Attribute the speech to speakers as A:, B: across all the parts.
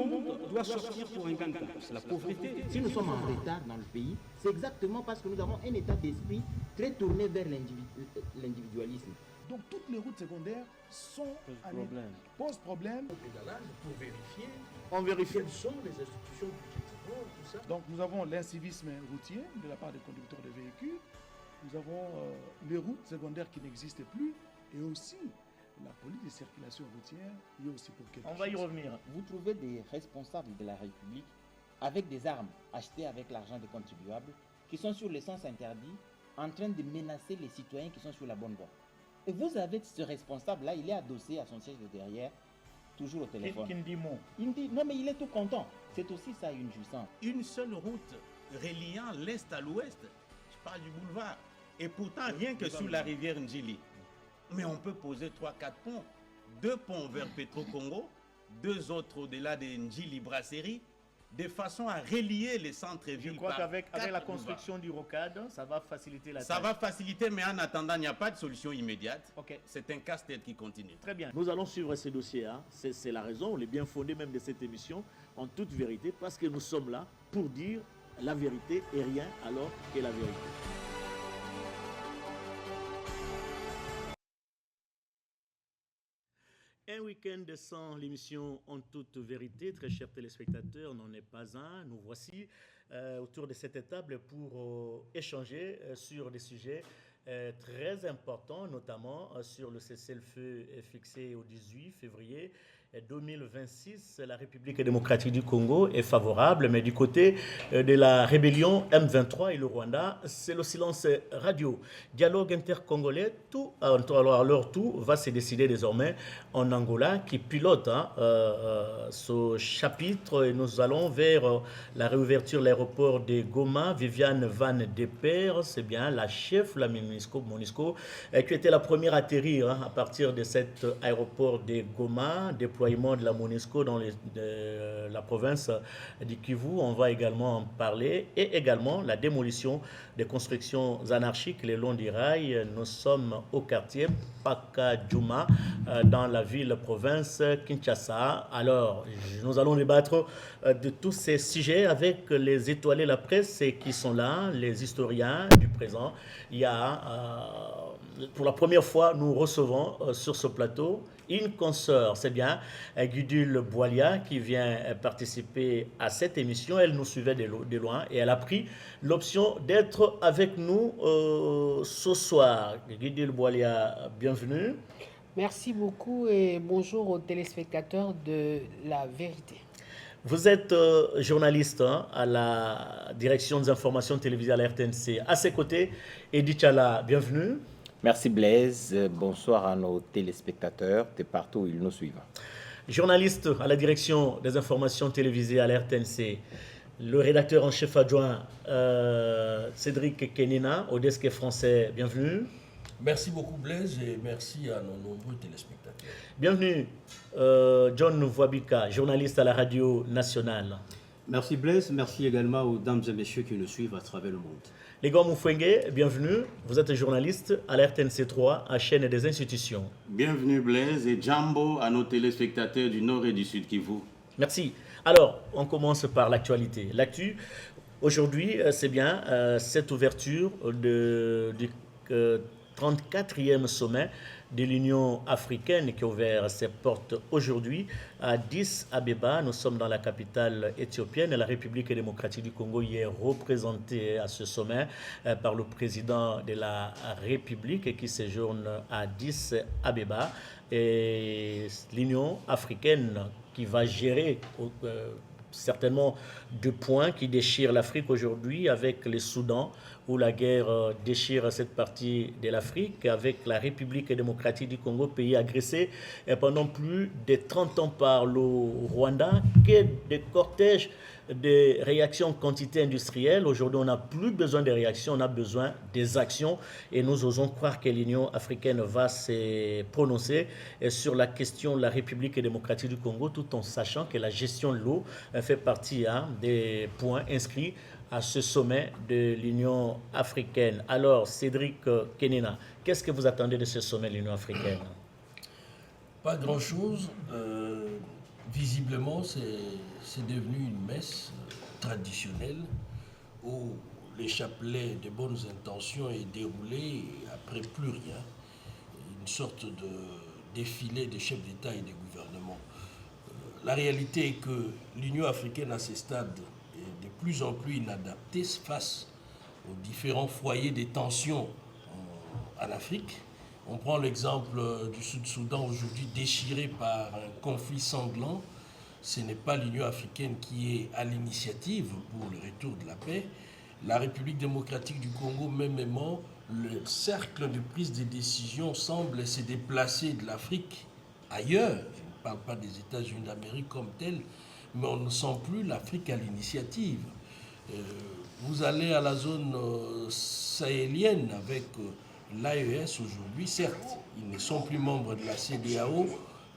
A: monde doit sortir pour un cancan. C'est la pauvreté.
B: Si nous sommes en retard dans le pays, c'est exactement parce que nous avons un état d'esprit très tourné vers l'individualisme.
C: Donc toutes les routes secondaires posent problème.
D: Pour vérifier
C: On vérifie.
D: quelles sont les institutions budgétaires, tout ça.
C: Donc nous avons l'incivisme routier de la part des conducteurs de véhicules. Nous avons les routes secondaires qui n'existent plus et aussi la police de circulation routière y est aussi pour quelque chose.
E: On va y revenir.
B: Vous trouvez des responsables de la République avec des armes achetées avec l'argent des contribuables qui sont sur l'essence interdit en train de menacer les citoyens qui sont sur la bonne voie. Et vous avez ce responsable-là, il est adossé à son siège de derrière, toujours au téléphone.
E: Qui dit mot.
B: Il dit, non mais il est tout content. C'est aussi ça une jouissance.
F: Une seule route reliant l'est à l'ouest, je parle du boulevard. Et pourtant, rien que sur la rivière Ndjili. Mais on peut poser 3-4 ponts. 2 ponts vers Petro-Congo, 2 autres au-delà de Ndjili Brasserie, de façon à relier les centres-villes.
E: Je crois qu'avec la construction du rocade, ça va faciliter la tâche.
F: Ça va faciliter, mais en attendant, il n'y a pas de solution immédiate.
E: Ok.
F: C'est un casse-tête qui continue.
E: Très bien.
G: Nous allons suivre ces dossiers. Hein. C'est la raison, le bien fondé même de cette émission, en toute vérité, parce que nous sommes là pour dire la vérité et rien alors que la vérité. Un week-end sans l'émission En toute vérité, très chers téléspectateurs, n'en est pas un. Nous voici autour de cette table pour échanger sur des sujets très importants, notamment sur le cessez-le-feu fixé au 18 février 2026. La République démocratique du Congo est favorable, mais du côté de la rébellion M23 et le Rwanda, c'est le silence radio. Dialogue intercongolais, alors tout va se décider désormais en Angola qui pilote ce chapitre et nous allons vers la réouverture de l'aéroport de Goma. Viviane Van Deper, c'est bien la chef, la MONUSCO, qui était la première à atterrir à partir de cet aéroport de Goma, déploiement de la MONUSCO dans la province du Kivu. On va également en parler et également la démolition des constructions anarchiques le long du rail. Nous sommes au quartier Pakadjouma dans la ville-province Kinshasa. Alors, nous allons débattre de tous ces sujets avec les étoilés de la presse qui sont là, les historiens du présent. Il y a, pour la première fois, nous recevons sur ce plateau une consoeur, c'est bien, Gudule Boilia, qui vient participer à cette émission. Elle nous suivait de loin et elle a pris l'option d'être avec nous ce soir. Gudule Boilia, bienvenue.
H: Merci beaucoup et bonjour aux téléspectateurs de La Vérité.
G: Vous êtes journaliste à la direction des informations télévisées à la RTNC. À ses côtés, Edith Chala, bienvenue.
B: Merci Blaise, bonsoir à nos téléspectateurs de partout où ils nous suivent.
G: Journaliste à la direction des informations télévisées à la RTNC, le rédacteur en chef adjoint Cédric Kenina, au desk français, bienvenue.
D: Merci beaucoup Blaise et merci à nos nombreux téléspectateurs.
G: Bienvenue John Voabika, journaliste à la radio nationale.
I: Merci Blaise, merci également aux dames et messieurs qui nous suivent à travers le monde.
G: Les gars Moufouengue, bienvenue. Vous êtes journaliste à la RTNC3, à chaîne des institutions.
J: Bienvenue Blaise et Jambo à nos téléspectateurs du Nord et du Sud Kivu.
G: Merci. Alors, on commence par l'actualité. L'actu, aujourd'hui, c'est bien cette ouverture du 34e sommet de l'Union africaine qui a ouvert ses portes aujourd'hui à Addis Abeba. Nous sommes dans la capitale éthiopienne et la République démocratique du Congo y est représentée à ce sommet par le président de la République qui séjourne à Addis Abeba. Et l'Union africaine qui va gérer certainement deux points qui déchirent l'Afrique aujourd'hui avec le Soudan, où la guerre déchire cette partie de l'Afrique, avec la République démocratique du Congo, pays agressé pendant plus de 30 ans par le Rwanda, que des cortèges de réactions quantité industrielle. Aujourd'hui, on n'a plus besoin de réactions, on a besoin des actions. Et nous osons croire que l'Union africaine va se prononcer sur la question de la République démocratique du Congo, tout en sachant que la gestion de l'eau fait partie des points inscrits à ce sommet de l'Union africaine. Alors, Cédric Kenina, qu'est-ce que vous attendez de ce sommet de l'Union africaine?
D: Pas grand-chose. visiblement, c'est devenu une messe traditionnelle où le chapelet de bonnes intentions est déroulé et après plus rien. Une sorte de défilé des chefs d'État et des gouvernements. La réalité est que l'Union africaine à ce stade est de plus en plus inadaptée face aux différents foyers des tensions en Afrique. On prend l'exemple du Sud-Soudan aujourd'hui déchiré par un conflit sanglant. Ce n'est pas l'Union africaine qui est à l'initiative pour le retour de la paix. La République démocratique du Congo, mêmement, le cercle de prise de décision semble se déplacer de l'Afrique ailleurs. Je ne parle pas des États-Unis d'Amérique comme tel, mais on ne sent plus l'Afrique à l'initiative. Vous allez à la zone sahélienne avec l'AES aujourd'hui, certes, ils ne sont plus membres de la CEDEAO,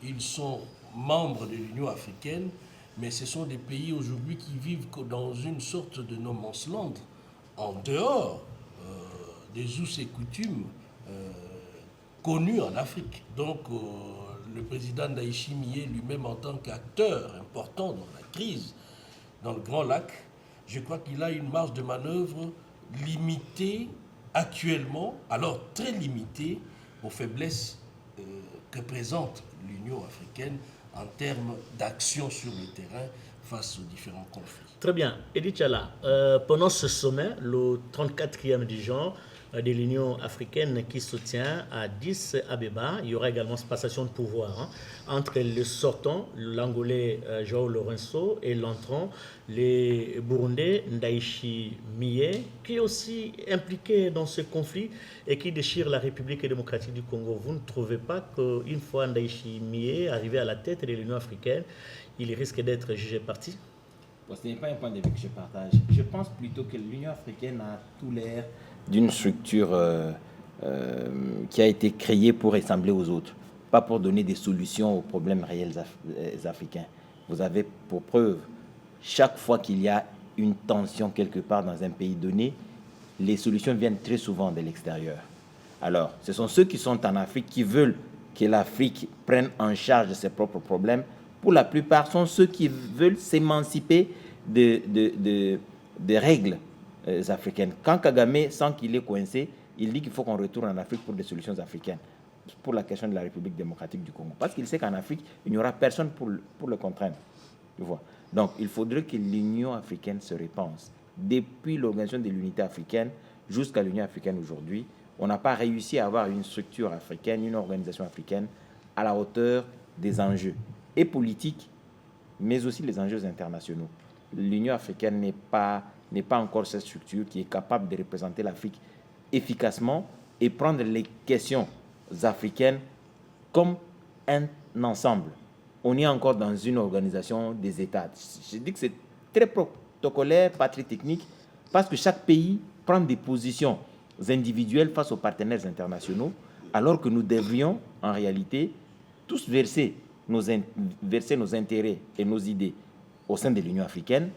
D: ils sont membres de l'Union africaine, mais ce sont des pays aujourd'hui qui vivent dans une sorte de no man's land, en dehors des us et coutumes connus en Afrique. Donc, le président Ndayishimiye Miye lui-même, en tant qu'acteur important dans la crise dans le Grand Lac, je crois qu'il a une marge de manœuvre limitée actuellement, alors très limitée aux faiblesses que présente l'Union africaine en termes d'action sur le terrain face aux différents conflits.
G: Très bien. Edith Chala, pendant ce sommet, le 34e du genre de l'Union africaine qui se tient à Addis Abeba, il y aura également cette passation de pouvoir entre le sortant, l'Angolais João Lourenço, et l'entrant, les Burundais Ndayishimiye, qui est aussi impliqué dans ce conflit et qui déchire la République démocratique du Congo. Vous ne trouvez pas qu'une fois Ndayishimiye arrivé à la tête de l'Union africaine, il risque d'être jugé parti?
B: Bon, ce n'est pas un point de vue que je partage. Je pense plutôt que l'Union africaine a tout l'air d'une structure qui a été créée pour ressembler aux autres, pas pour donner des solutions aux problèmes réels africains. Vous avez pour preuve, chaque fois qu'il y a une tension quelque part dans un pays donné, les solutions viennent très souvent de l'extérieur. Alors, ce sont ceux qui sont en Afrique qui veulent que l'Afrique prenne en charge ses propres problèmes. Pour la plupart, sont ceux qui veulent s'émanciper des règles africaines. Quand Kagame sent qu'il est coincé, il dit qu'il faut qu'on retourne en Afrique pour des solutions africaines, pour la question de la République démocratique du Congo. Parce qu'il sait qu'en Afrique, il n'y aura personne pour le contraindre. Tu vois. Donc, il faudrait que l'Union africaine se repense. Depuis l'organisation de l'unité africaine jusqu'à l'Union africaine aujourd'hui, on n'a pas réussi à avoir une structure africaine, une organisation africaine à la hauteur des enjeux et politiques, mais aussi les enjeux internationaux. L'Union africaine n'est pas encore cette structure qui est capable de représenter l'Afrique efficacement et prendre les questions africaines comme un ensemble. On est encore dans une organisation des États. Je dis que c'est très protocolaire, pas très technique, parce que chaque pays prend des positions individuelles face aux partenaires internationaux, alors que nous devrions, en réalité, tous verser nos intérêts et nos idées au sein de l'Union africaine.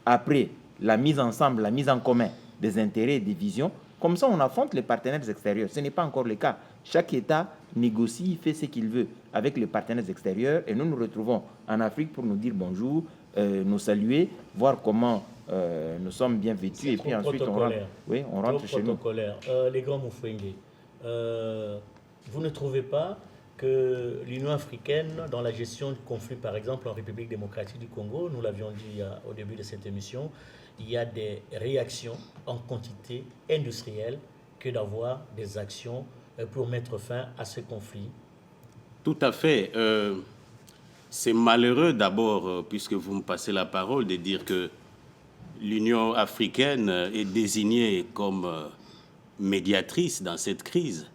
B: Après la mise ensemble, la mise en commun des intérêts et des visions, comme ça on affronte les partenaires extérieurs. Ce n'est pas encore le cas. Chaque État négocie, fait ce qu'il veut avec les partenaires extérieurs et nous nous retrouvons en Afrique pour nous dire bonjour, nous saluer, voir comment nous sommes bien vêtus et puis ensuite on rentre chez nous.
G: Les grands Moufouengue, vous ne trouvez pas que l'Union africaine, dans la gestion du conflit, par exemple en République démocratique du Congo, nous l'avions dit au début de cette émission, il y a des réactions en quantité industrielle que d'avoir des actions pour mettre fin à ce conflit?
J: Tout à fait. C'est malheureux d'abord, puisque vous me passez la parole, de dire que l'Union africaine est désignée comme médiatrice dans cette crise.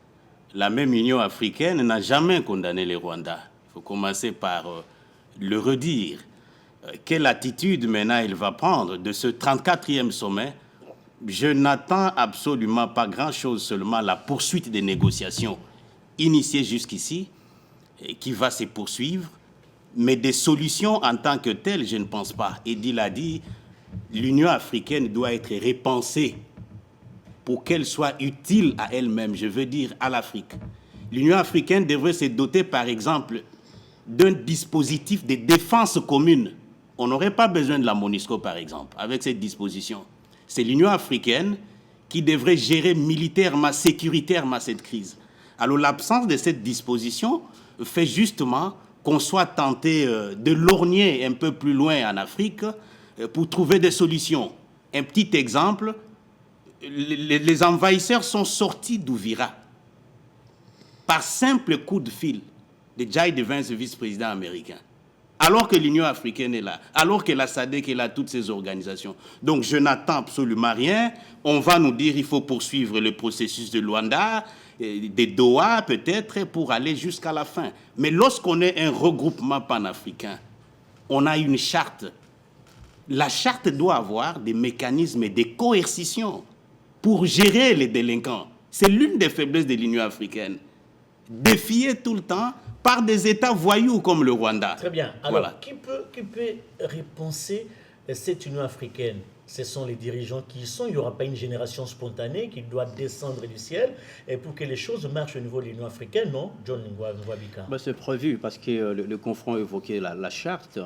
J: La même Union africaine n'a jamais condamné les Rwandais. Il faut commencer par le redire. Quelle attitude maintenant il va prendre de ce 34e sommet? Je n'attends absolument pas grand-chose, seulement la poursuite des négociations initiées jusqu'ici, qui va se poursuivre, mais des solutions en tant que telles, je ne pense pas. Eddy l'a dit, l'Union africaine doit être repensée pour qu'elle soit utile à elle-même, je veux dire à l'Afrique. L'Union africaine devrait se doter, par exemple, d'un dispositif de défense commune. On n'aurait pas besoin de la MONUSCO, par exemple, avec cette disposition. C'est l'Union africaine qui devrait gérer militairement, sécuritairement cette crise. Alors l'absence de cette disposition fait justement qu'on soit tenté de lorgner un peu plus loin en Afrique pour trouver des solutions. Un petit exemple, les envahisseurs sont sortis d'Ouvira par simple coup de fil de J.D. Vance, vice-président américain. Alors que l'Union africaine est là, alors que la SADC est là, toutes ces organisations. Donc je n'attends absolument rien. On va nous dire qu'il faut poursuivre le processus de Luanda, des Doha peut-être, pour aller jusqu'à la fin. Mais lorsqu'on est un regroupement panafricain, on a une charte. La charte doit avoir des mécanismes de coercition pour gérer les délinquants. C'est l'une des faiblesses de l'Union africaine. Défier tout le temps par des États voyous comme le Rwanda.
G: Très bien. Alors, voilà. Qui peut repenser cette Union africaine? Ce sont les dirigeants qui y sont. Il n'y aura pas une génération spontanée qui doit descendre du ciel et pour que les choses marchent au niveau de l'Union africaine, non? John Nwabika.
I: C'est prévu parce que le confront évoquait la charte.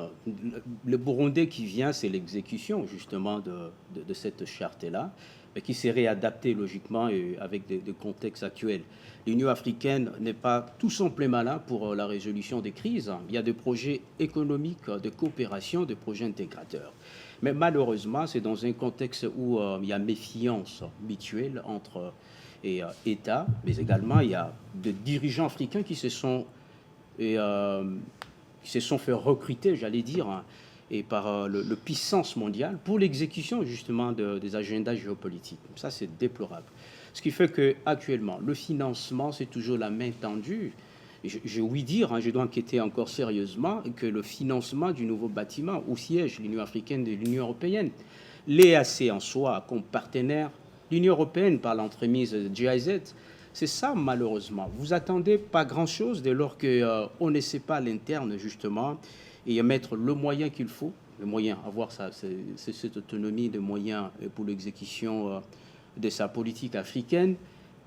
I: Le Burundais qui vient, c'est l'exécution justement de cette charte-là, mais qui serait adaptée logiquement avec des contextes actuels. L'Union africaine n'est pas tout simplement là pour la résolution des crises. Il y a des projets économiques, de coopération, des projets intégrateurs. Mais malheureusement, c'est dans un contexte où il y a méfiance mutuelle entre États, mais également il y a des dirigeants africains qui se sont fait recruter, j'allais dire, et par le puissance mondiale pour l'exécution justement des agendas géopolitiques. Ça, c'est déplorable. Ce qui fait qu'actuellement, le financement, c'est toujours la main tendue. Je ouï dire, je dois enquêter encore sérieusement, que le financement du nouveau bâtiment où siège l'Union africaine et l'Union européenne, l'EAC en soi comme partenaire, l'Union européenne par l'entremise de GIZ, c'est ça malheureusement. Vous attendez pas grand-chose dès lors qu'on ne sait pas à l'interne justement et mettre le moyen qu'il faut, le moyen, avoir cette autonomie de moyens pour l'exécution de sa politique africaine,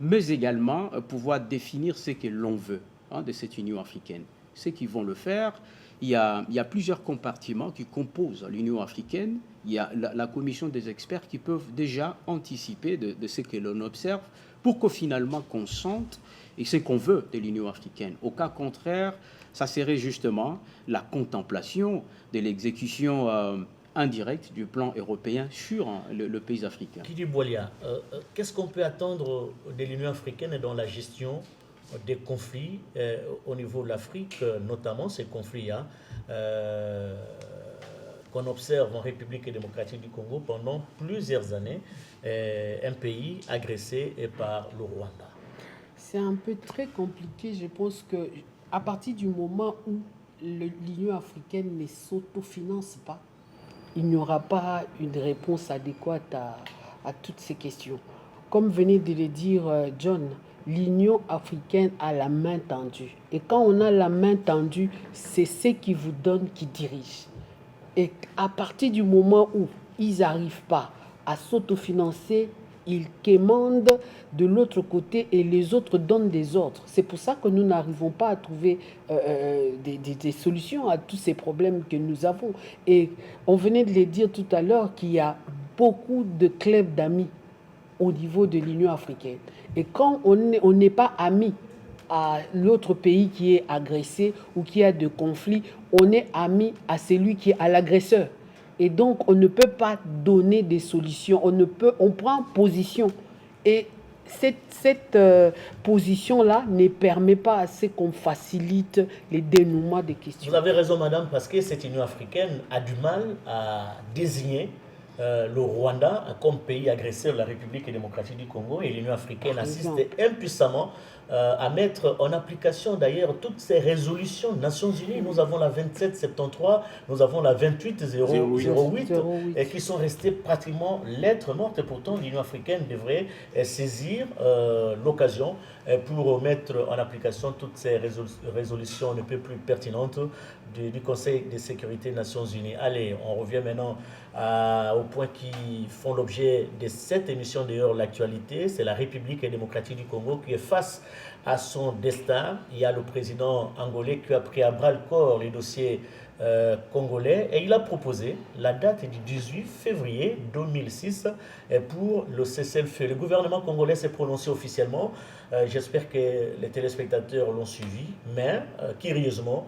I: mais également pouvoir définir ce que l'on veut de cette Union africaine. Ceux qui vont le faire, il y a plusieurs compartiments qui composent l'Union africaine. Il y a la commission des experts qui peuvent déjà anticiper de ce que l'on observe pour qu'au finalement qu'on sente et ce qu'on veut de l'Union africaine. Au cas contraire, ça serait justement la contemplation de l'exécution indirecte du plan européen sur le pays africain.
G: Kidi Boualia, qu'est-ce qu'on peut attendre de l'Union africaine dans la gestion des conflits au niveau de l'Afrique, notamment ces conflits-là qu'on observe en République démocratique du Congo pendant plusieurs années, un pays agressé par le Rwanda?
H: C'est un peu très compliqué. Je pense qu'à partir du moment où l'Union africaine ne s'autofinance pas, il n'y aura pas une réponse adéquate à toutes ces questions. Comme venait de le dire John, l'Union africaine a la main tendue. Et quand on a la main tendue, c'est ce qui vous donne qui dirige. Et à partir du moment où ils n'arrivent pas à s'autofinancer, ils quémandent de l'autre côté et les autres donnent des ordres. C'est pour ça que nous n'arrivons pas à trouver des solutions à tous ces problèmes que nous avons. Et on venait de le dire tout à l'heure qu'il y a beaucoup de clubs d'amis au niveau de l'Union africaine. Et quand on n'est pas amis à l'autre pays qui est agressé ou qui a de conflits, on est amis à celui qui est à l'agresseur. Et donc, on ne peut pas donner des solutions. On prend position. Et cette position-là ne permet pas assez qu'on facilite les dénouements des questions.
G: Vous avez raison, madame, parce que cette Union africaine a du mal à désigner le Rwanda comme pays agresseur de la République démocratique du Congo, et l'Union africaine assiste impuissamment à mettre en application d'ailleurs toutes ces résolutions Nations Unies. Nous avons la 2773, nous avons la 2808 et qui sont restées pratiquement lettres mortes. Et pourtant, l'Union africaine devrait saisir l'occasion pour mettre en application toutes ces résolutions un peu plus pertinentes du Conseil de sécurité des Nations Unies. Allez, on revient maintenant aux points qui font l'objet de cette émission d'ailleurs, l'actualité. C'est la République démocratique du Congo qui est face à son destin. Il y a le président angolais qui a pris à bras le corps les dossiers congolais et il a proposé la date du 18 février 2006 pour le cessez-le-feu. Le gouvernement congolais s'est prononcé officiellement. J'espère que les téléspectateurs l'ont suivi, mais curieusement,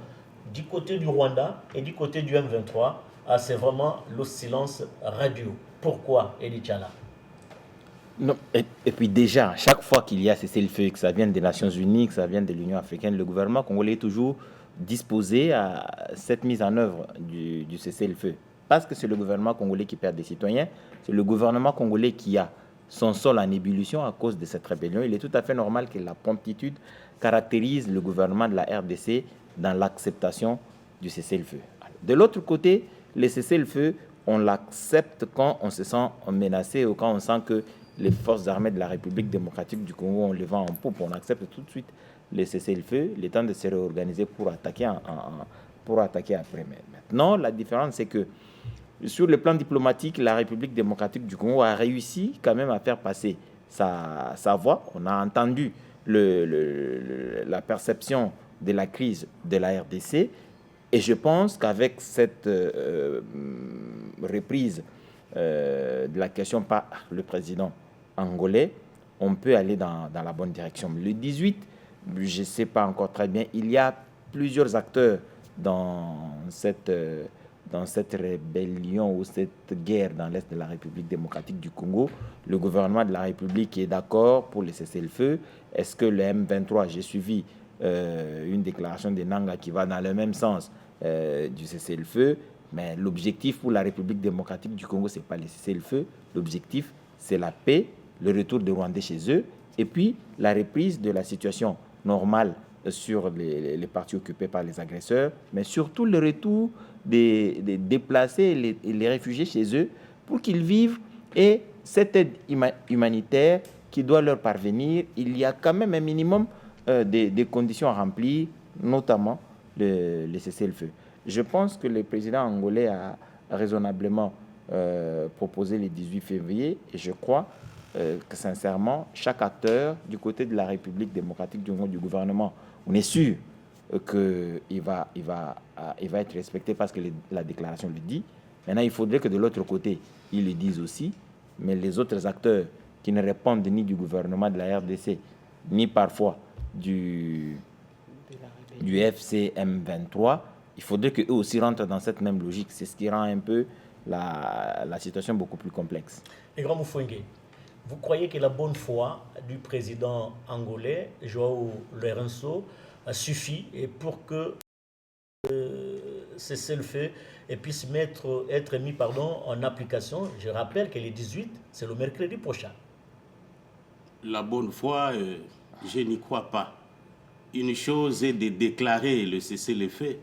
G: du côté du Rwanda et du côté du M23, c'est vraiment le silence radio. Pourquoi, Edi Tchala?
B: Non, et puis déjà, chaque fois qu'il y a cessez-le-feu, que ça vienne des Nations Unies, que ça vienne de l'Union africaine, le gouvernement congolais est toujours disposé à cette mise en œuvre du cessez-le-feu. Parce que c'est le gouvernement congolais qui perd des citoyens, c'est le gouvernement congolais qui a son sol en ébullition à cause de cette rébellion. Il est tout à fait normal que la promptitude caractérise le gouvernement de la RDC dans l'acceptation du cessez-le-feu. De l'autre côté, le cessez-le-feu, on l'accepte quand on se sent menacé ou quand on sent que les forces armées de la République démocratique du Congo ont le vent en poupe. On accepte tout de suite le cessez-le-feu, le temps de se réorganiser pour attaquer, après. Mais maintenant, la différence, c'est que sur le plan diplomatique, la République démocratique du Congo a réussi quand même à faire passer sa voix. On a entendu la perception de la crise de la RDC. Et je pense qu'avec cette reprise de la question par le président angolais, on peut aller dans la bonne direction. Le 18, je ne sais pas encore très bien, il y a plusieurs acteurs dans cette rébellion ou cette guerre dans l'Est de la République démocratique du Congo. Le gouvernement de la République est d'accord pour le cessez-le-feu. Est-ce que le M23, j'ai suivi une déclaration de Nanga qui va dans le même sens du cessez-le-feu, mais l'objectif pour la République démocratique du Congo, ce n'est pas le cessez-le-feu. L'objectif, c'est la paix, le retour des Rwandais chez eux, et puis la reprise de la situation normale sur les parties occupées par les agresseurs, mais surtout le retour des déplacés et les réfugiés chez eux pour qu'ils vivent. Et cette aide humanitaire qui doit leur parvenir, il y a quand même un minimum des conditions à remplir, notamment le cessez-le-feu. Je pense que le président angolais a raisonnablement proposé le 18 février et je crois que sincèrement, chaque acteur du côté de la République démocratique du Congo, du gouvernement, on est sûr qu'il va être respecté parce que la déclaration le dit. Maintenant, il faudrait que de l'autre côté, ils le disent aussi, mais les autres acteurs qui ne répondent ni du gouvernement de la RDC, ni parfois du FCM23, il faudrait qu'eux aussi rentrent dans cette même logique. C'est ce qui rend un peu la situation beaucoup plus complexe.
G: Et Grand Moufouengue, vous croyez que la bonne foi du président angolais, Joao Lourenço, suffit et pour que cessez-le-feu et puisse être mis en application? Je rappelle que le 18, c'est le mercredi prochain.
J: La bonne foi, je n'y crois pas. Une chose est de déclarer le cessez-le-feu,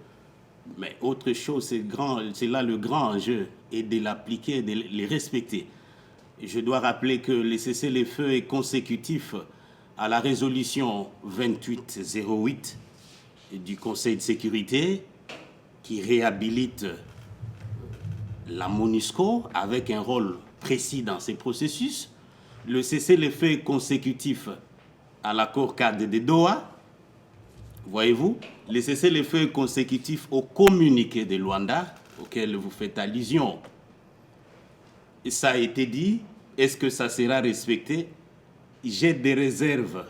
J: mais autre chose, c'est là le grand enjeu, et de l'appliquer, de les respecter. Je dois rappeler que le cessez-le-feu est consécutif à la résolution 2808 du Conseil de sécurité qui réhabilite la MONUSCO avec un rôle précis dans ces processus. Le cessez-le-feu est consécutif à l'accord cadre de Doha. Voyez-vous, le cessez-le-feu est consécutif au communiqué de Luanda auquel vous faites allusion. Et ça a été dit. Est-ce que ça sera respecté? J'ai des réserves.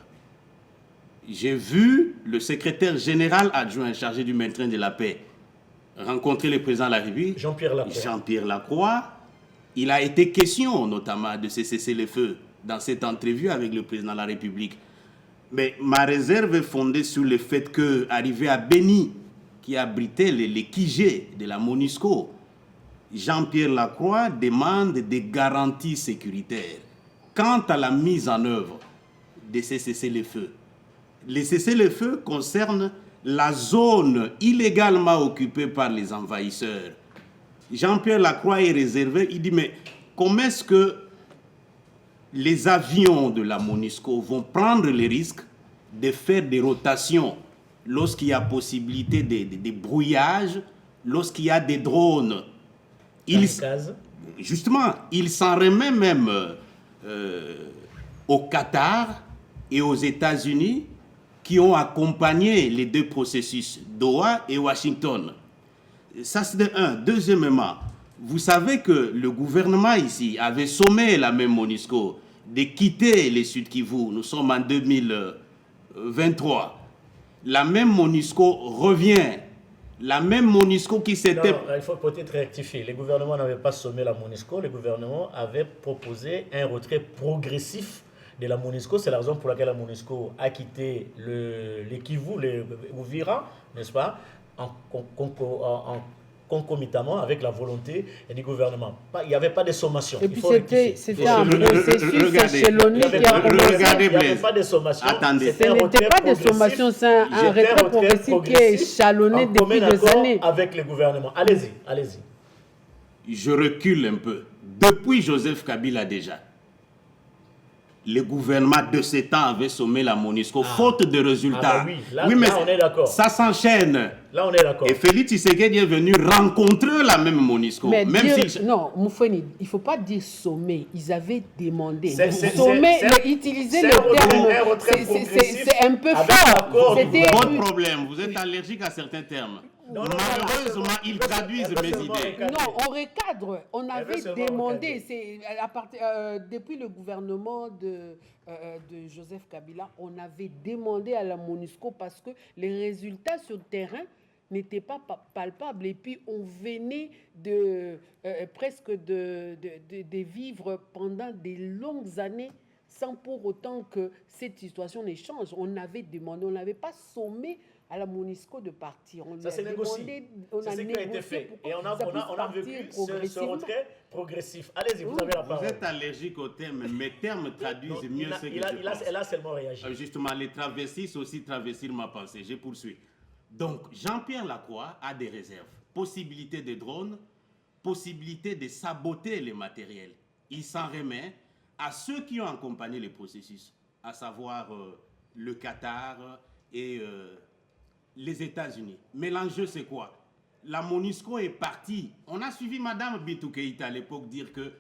J: J'ai vu le secrétaire général adjoint chargé du maintien de la paix rencontrer le président de la République, Jean-Pierre Lacroix. Il a été question notamment de ce cessez-le-feu dans cette entrevue avec le président de la République. Mais ma réserve est fondée sur le fait que, arrivé à Béni, qui abritait les QG de la MONUSCO, Jean-Pierre Lacroix demande des garanties sécuritaires. Quant à la mise en œuvre de ces cessez-le-feu, les cessez-le-feu concernent la zone illégalement occupée par les envahisseurs. Jean-Pierre Lacroix est réservé, il dit, mais comment est-ce que les avions de la MONUSCO vont prendre le risque de faire des rotations lorsqu'il y a possibilité de brouillage, lorsqu'il y a des drones? Justement, il s'en remet même au Qatar et aux États-Unis qui ont accompagné les deux processus, Doha et Washington. Ça, c'est un. Deuxièmement, vous savez que le gouvernement ici avait sommé la même MONUSCO de quitter les Sud Kivu. Nous sommes en 2023. La même MONUSCO revient. La même MONUSCO qui s'était...
G: Non, il faut peut-être rectifier. Le gouvernement n'avait pas sommé la MONUSCO. Le gouvernement avait proposé un retrait progressif de la MONUSCO. C'est la raison pour laquelle la MONUSCO a quitté les Kivu, les Uvira, n'est-ce pas, en concomitamment avec la volonté du gouvernement. Il n'y avait pas de sommation.
H: Et puis c'était un processus échelonné qui a commencé.
G: Il n'y avait pas de sommation.
J: Attendez.
H: Ce n'était pas de sommation, c'est un retrait progressif qui est échelonné depuis des années.
G: Avec le gouvernement. Allez-y, allez-y.
J: Je recule un peu. Depuis Joseph Kabila déjà, le gouvernement de ce temps avait sommé la MONUSCO, faute de résultats.
G: Oui, là, mais on est d'accord.
J: Ça s'enchaîne.
G: Là, on est d'accord.
J: Et Félix Tshisekedi est venu rencontrer la même MONUSCO.
H: Mais
J: même
H: non, Moufoueni, il ne faut pas dire sommet. Ils avaient demandé.
G: Sommet,
H: utiliser le terme, c'est un peu fort.
J: Votre problème, vous êtes allergique à certains termes. Malheureusement, ils traduisent mes idées.
H: Non, on recadre. On avait demandé, depuis le gouvernement de Joseph Kabila, on avait demandé à la MONUSCO parce que les résultats sur le terrain n'étaient pas palpables. Et puis, on venait presque de vivre pendant des longues années sans pour autant que cette situation ne change. On avait demandé, on n'avait pas sommé à la MONUSCO de partir.
G: Ça s'est négocié. C'est ce qui a été fait. Et on a vécu ce retrait progressif. Allez-y, vous avez la parole.
J: Vous êtes allergique aux termes. Mes termes traduisent mieux ce que je pense.
G: Elle a seulement réagi.
J: Justement, les travestis aussi travestir ma pensée. Je poursuis. Donc, Jean-Pierre Lacroix a des réserves. Possibilité de drones, possibilité de saboter les matériels. Il s'en remet à ceux qui ont accompagné le processus, à savoir le Qatar et les États-Unis. Mais l'enjeu, c'est quoi? La MONUSCO est partie. On a suivi Mme Bintou Keïta à l'époque dire que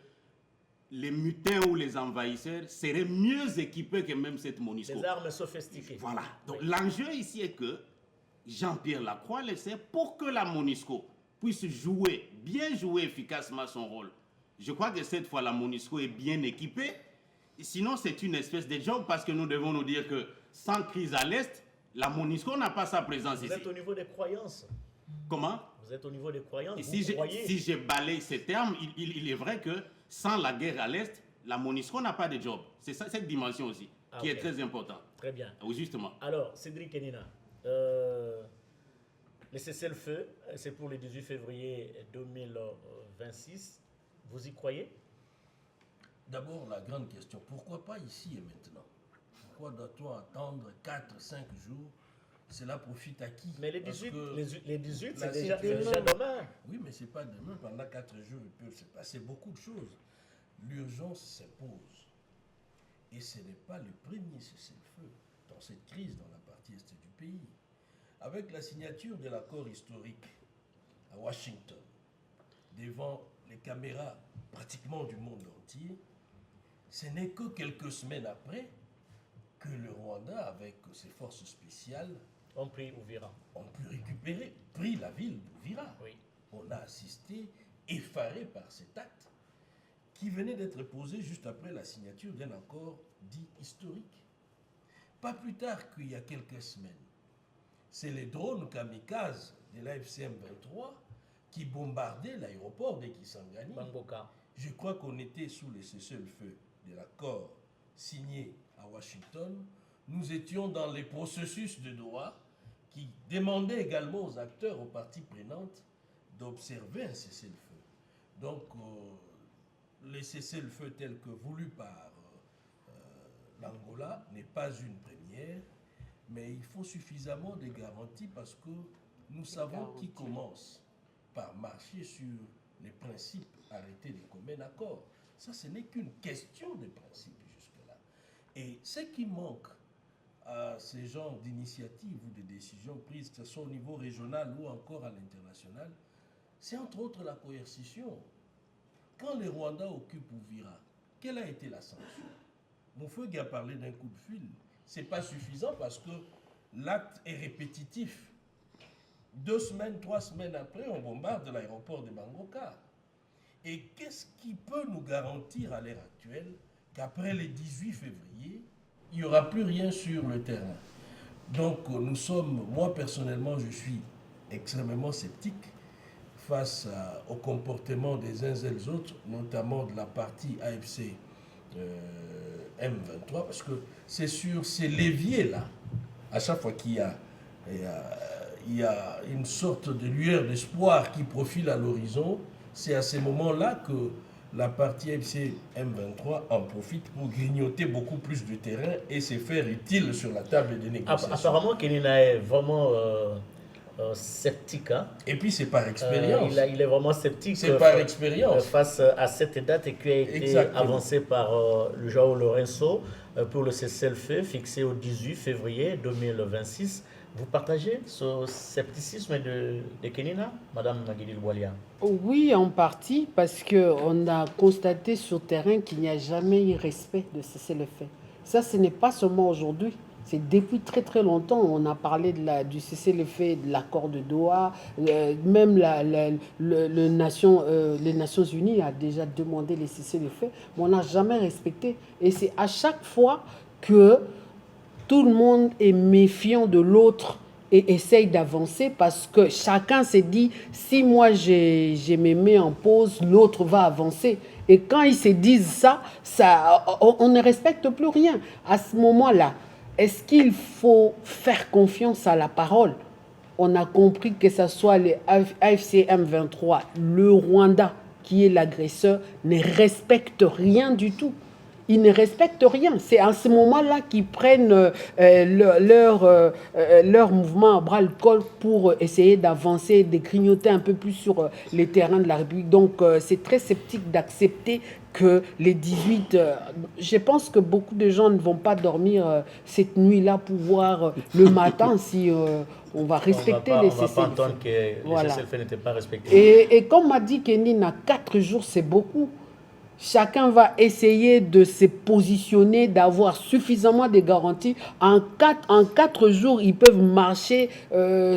J: les mutins ou les envahisseurs seraient mieux équipés que même cette MONUSCO.
G: Des armes sophistiquées.
J: Voilà. Donc l'enjeu ici est que Jean-Pierre Lacroix le sait, pour que la MONUSCO puisse bien jouer efficacement son rôle. Je crois que cette fois, la MONUSCO est bien équipée. Sinon, c'est une espèce de job parce que nous devons nous dire que sans crise à l'Est, la MONUSCO n'a pas sa présence ici.
G: Vous êtes au niveau des croyances.
J: Comment?
G: Vous êtes au niveau des croyances.
J: Et si je balaye ces termes, il est vrai que sans la guerre à l'Est, la MONUSCO n'a pas de job. C'est ça, cette dimension aussi, qui est très importante.
G: Très bien.
J: Oui, justement.
G: Alors, Cédric Kenina, le cessez-le-feu, c'est pour le 18 février 2026. Vous y croyez?
D: D'abord, la grande question, pourquoi pas ici et maintenant? Pourquoi doit-on attendre 4-5 jours? Cela profite à qui?
G: Mais les 18, c'est déjà demain.
D: Oui, mais ce n'est pas demain. Pendant 4 jours, il peut se passer beaucoup de choses. L'urgence s'impose. Et ce n'est pas le premier cessez-le-feu dans cette crise dans la partie est du pays. Avec la signature de l'accord historique à Washington, devant les caméras pratiquement du monde entier, ce n'est que quelques semaines après que le Rwanda, avec ses forces spéciales,
G: ont pris
D: la ville d'Uvira.
G: Oui.
D: On a assisté, effaré par cet acte, qui venait d'être posé juste après la signature d'un accord dit historique. Pas plus tard qu'il y a quelques semaines, c'est les drones kamikazes de la FCM-23 qui bombardaient l'aéroport de Kisangani.
G: Bamboka.
D: Je crois qu'on était sous le cessez-le-feu de l'accord signé à Washington. Nous étions dans les processus de Doha qui demandaient également aux acteurs, aux parties prenantes, d'observer un cessez-le-feu. Donc, le cessez-le-feu tel que voulu par l'Angola n'est pas une première, mais il faut suffisamment de garanties parce que nous savons qui commence par marcher sur les principes arrêtés de commun accord. Ça, ce n'est qu'une question de principe jusque-là. Et ce qui manque à ces genres d'initiatives ou de décisions prises, que ce soit au niveau régional ou encore à l'international, c'est entre autres la coercition. Quand les Rwandais occupent Uvira, quelle a été la sanction? Moufoué a parlé d'un coup de fil. Ce n'est pas suffisant parce que l'acte est répétitif. 2 semaines, 3 semaines après, on bombarde l'aéroport de Bangoka. Et qu'est-ce qui peut nous garantir à l'heure actuelle qu'après le 18 février, il n'y aura plus rien sur le terrain? Donc moi personnellement, je suis extrêmement sceptique face au comportement des uns et des autres, notamment de la partie AFC M23, parce que c'est sur ces leviers-là, à chaque fois qu'il y a une sorte de lueur d'espoir qui profile à l'horizon, c'est à ces moments-là que la partie AFC M23 en profite pour grignoter beaucoup plus de terrain et se faire utile sur la table des négociations.
G: Apparemment, Kenina est vraiment sceptique. Hein?
D: Et puis c'est par expérience.
G: Il est vraiment sceptique.
D: C'est par expérience.
G: Face à cette date qui a été avancée par le João Lourenço pour le cessez-le-feu fixé au 18 février 2026. Vous partagez ce scepticisme de Kenina, Madame Maguilil Walia?
H: Oui, en partie, parce qu'on a constaté sur terrain qu'il n'y a jamais eu respect de cessez-le-feu. Ça, ce n'est pas seulement aujourd'hui. C'est depuis très très longtemps. On a parlé du cessez-le-feu, de l'accord de Doha. Même les Nations Unies a déjà demandé les cessez-le-feu, mais on n'a jamais respecté. Et c'est à chaque fois que tout le monde est méfiant de l'autre et essaye d'avancer parce que chacun s'est dit, si moi je me mets en pause, l'autre va avancer. Et quand ils se disent ça, on ne respecte plus rien. À ce moment-là, est-ce qu'il faut faire confiance à la parole? On a compris que ce soit les AFC M23, le Rwanda qui est l'agresseur, ne respecte rien du tout. Ils ne respectent rien. C'est à ce moment-là qu'ils prennent leur mouvement à bras-le-corps pour essayer d'avancer, de grignoter un peu plus sur les terrains de la République. Donc, c'est très sceptique d'accepter que les 18... je pense que beaucoup de gens ne vont pas dormir cette nuit-là pour voir le matin si on va respecter les cessez-le-feu.
G: On va pas entendre que les cessez-le-feu n'étaient pas respectés.
H: Et comme m'a dit Kenina, 4 jours, c'est beaucoup. Chacun va essayer de se positionner, d'avoir suffisamment de garanties. En 4 jours, ils peuvent marcher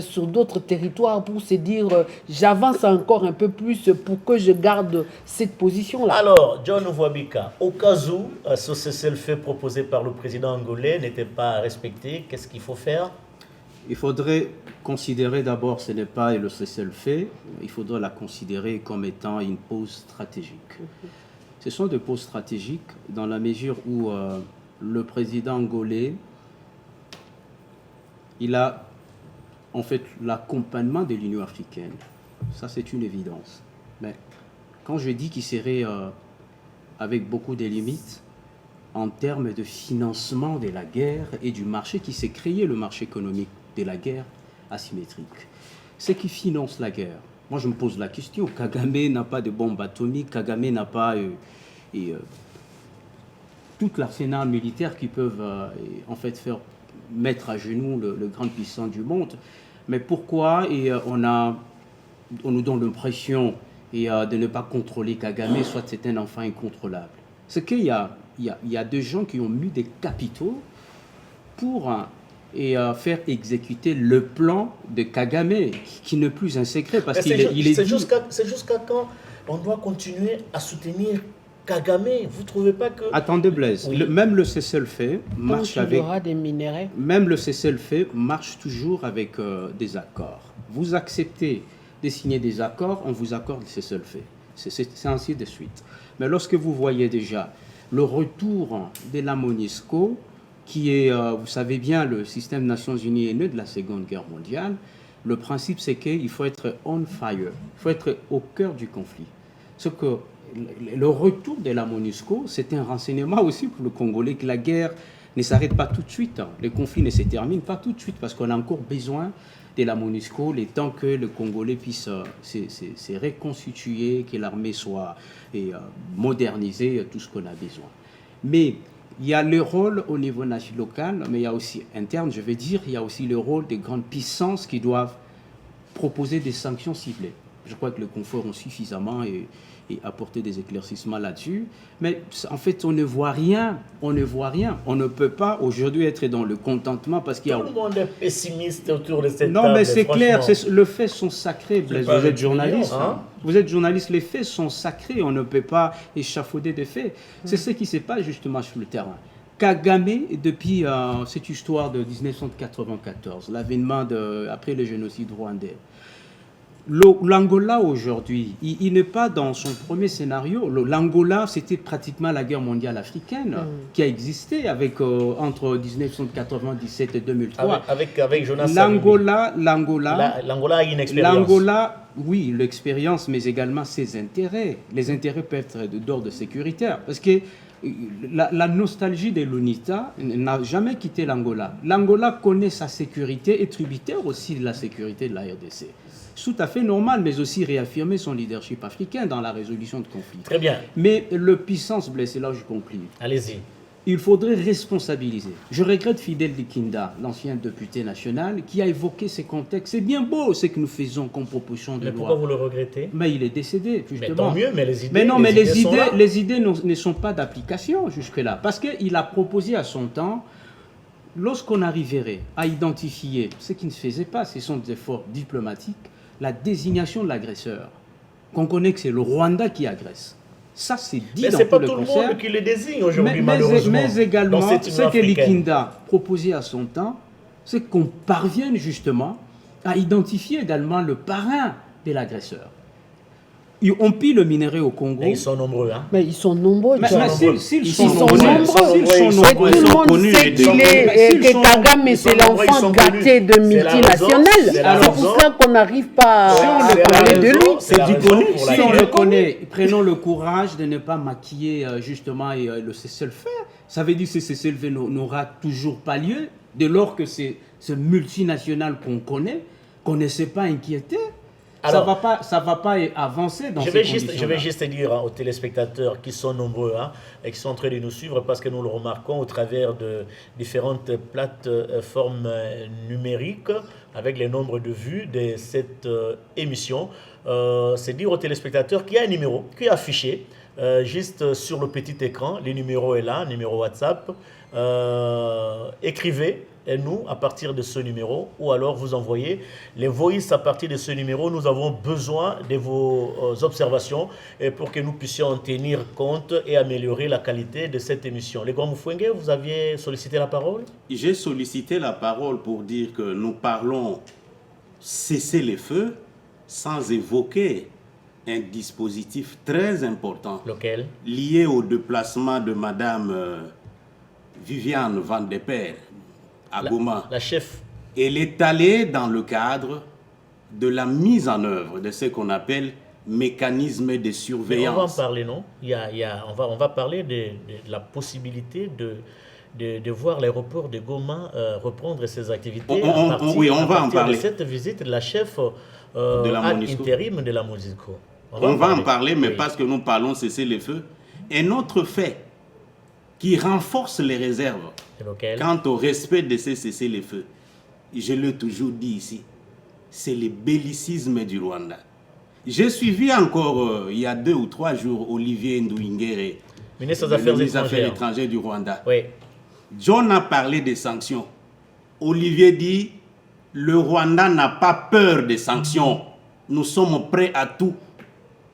H: sur d'autres territoires pour se dire j'avance encore un peu plus pour que je garde cette position-là.
G: Alors, John Ouabika, au cas où ce cessez-le-feu proposé par le président angolais n'était pas respecté, qu'est-ce qu'il faut faire?
I: Il faudrait considérer d'abord, ce n'est pas le cessez-le-feu, il faudrait la considérer comme étant une pause stratégique. Ce sont des pauses stratégiques dans la mesure où le président angolais, il a en fait l'accompagnement de l'Union africaine. Ça, c'est une évidence. Mais quand je dis qu'il serait avec beaucoup de limites en termes de financement de la guerre et du marché qui s'est créé, le marché économique de la guerre asymétrique, c'est qui finance la guerre. Moi, je me pose la question. Kagame n'a pas de bombe atomique, Kagame n'a pas tout l'arsenal militaire qui peuvent en fait faire mettre à genoux le grand puissant du monde. Mais pourquoi on nous donne l'impression de ne pas contrôler Kagame, soit c'est un enfant incontrôlable? C'est qu'il y a des gens qui ont mis des capitaux pour faire exécuter le plan de Kagame, qui n'est plus un secret. Parce qu'il est
G: c'est jusqu'à quand on doit continuer à soutenir Kagame? Vous ne trouvez pas que...
I: Attendez Blaise,
G: oui.
I: Même le cessez-le-feu marche avec...
H: Il y aura des minéraux.
I: Même le cessez-le-feu marche toujours avec des accords. Vous acceptez de signer des accords, on vous accorde le cessez-le-feu. C'est ainsi de suite. Mais lorsque vous voyez déjà le retour de la MONUSCO, qui est, vous savez bien, le système Nations Unies est né de la Seconde Guerre mondiale, le principe c'est qu'il faut être on fire, il faut être au cœur du conflit. Ce que le retour de la MONUSCO, c'est un renseignement aussi pour le Congolais que la guerre ne s'arrête pas tout de suite, le conflit ne se termine pas tout de suite parce qu'on a encore besoin de la MONUSCO, le temps que le Congolais puisse se reconstituer, que l'armée soit modernisée, tout ce qu'on a besoin. Mais il y a le rôle au niveau local, mais il y a aussi interne, je veux dire, il y a aussi le rôle des grandes puissances qui doivent proposer des sanctions ciblées. Je crois que les confrères ont suffisamment et apporté des éclaircissements là-dessus. Mais en fait, on ne voit rien. On ne voit rien. On ne peut pas aujourd'hui être dans le contentement parce qu'il y a...
G: Tout le monde est pessimiste autour de cette
I: Non,
G: table,
I: mais c'est clair.
G: franchement.
I: Le fait sont sacrés, Blaise.
G: pas
I: Vous êtes
G: une
I: journaliste.
G: opinion, hein.
I: Vous êtes journaliste. Les faits sont sacrés. On ne peut pas échafauder des faits. C'est ce qui se passe justement sur le terrain. Kagame, depuis cette histoire de 1994, l'avènement après le génocide rwandais, l'Angola aujourd'hui, il n'est pas dans son premier scénario. L'Angola, c'était pratiquement la guerre mondiale africaine qui a existé entre 1997 et 2003.
G: Avec Jonas
I: L'Angola
G: a une expérience.
I: L'Angola, oui, l'expérience, mais également ses intérêts. Les intérêts peuvent être d'ordre sécuritaire. Parce que la nostalgie de l'UNITA n'a jamais quitté l'Angola. L'Angola connaît sa sécurité et tributaire aussi de la sécurité de la RDC. C'est tout à fait normal, mais aussi réaffirmer son leadership africain dans la résolution de conflits.
G: Très bien.
I: Mais le puissance blessé, là je conclue.
G: Allez-y.
I: Il faudrait responsabiliser. Je regrette Fidel Dikinda, l'ancien député national, qui a évoqué ces contextes. C'est bien beau ce que nous faisons comme proposition de loi.
G: Mais pourquoi vous le regrettez?
I: Mais il est décédé, justement.
G: Mais tant mieux, mais les idées...
I: Mais non, mais les idées
G: ne
I: ne sont pas d'application jusque-là. Parce qu'il a proposé à son temps, lorsqu'on arriverait à identifier ce qui ne se faisait pas, ce sont des efforts diplomatiques, la désignation de l'agresseur. Qu'on connaît que c'est le Rwanda qui agresse. Ça, c'est dit
G: mais
I: dans
G: c'est pas
I: tout
G: tout
I: le
G: le monde qui le désigne aujourd'hui, malheureusement.
I: Mais également,
G: dans cette
I: ce que Likinda proposait à son temps, c'est qu'on parvienne justement à identifier également le parrain de l'agresseur. On pille le minerai au Congo.
G: Et ils sont nombreux, hein.
H: Mais ils sont nombreux.
I: S'ils sont nombreux,
H: tout le monde sait que Kagame, c'est l'enfant gâté de multinationales. C'est pour ça qu'on n'arrive pas à parler de lui.
I: C'est du connu. Si on le connaît, prenons le courage de ne pas maquiller justement le cessez-le-faire. Ça veut dire que ce cessez-le-faire n'aura toujours pas lieu dès lors que c'est ce multinational qu'on connaît, qu'on ne s'est pas inquiété. Alors, ça va pas avancer dans ces conditions-là.
G: Je vais juste dire aux téléspectateurs qui sont nombreux et qui sont en train de nous suivre parce que nous le remarquons au travers de différentes plateformes numériques avec les nombres de vues de cette émission. C'est dire aux téléspectateurs qu'il y a un numéro qui est affiché juste sur le petit écran. Le numéro est là, numéro WhatsApp. Écrivez. Et nous, à partir de ce numéro, ou alors vous envoyez les voices à partir de ce numéro. Nous avons besoin de vos observations pour que nous puissions en tenir compte et améliorer la qualité de cette émission. Les grands Moufouengue, vous aviez sollicité la parole?
J: J'ai sollicité la parole pour dire que nous parlons cesser les feux sans évoquer un dispositif très important.
G: Lequel?
J: Lié au déplacement de Madame Viviane Van de Peer à Goma.
G: La chef.
J: Elle est allée dans le cadre de la mise en œuvre de ce qu'on appelle mécanisme de surveillance.
G: Mais on va en parler, non? On va parler de la possibilité de voir l'aéroport de Goma reprendre ses activités
J: oui, on va en parler.
G: De cette visite de la chef
J: de la
G: intérim de la MONUSCO.
J: On va en parler, mais parce que nous parlons cesser les feux. Un autre fait qui renforce les réserves quant au respect de ces cessez-les-feux, je l'ai toujours dit ici, c'est le bellicisme du Rwanda. J'ai suivi encore, il y a 2 ou 3 jours, Olivier Nduingere,
G: ministre des Affaires
J: étrangères du Rwanda.
G: Oui.
J: John a parlé des sanctions. Olivier dit, le Rwanda n'a pas peur des sanctions. Nous sommes prêts à tout.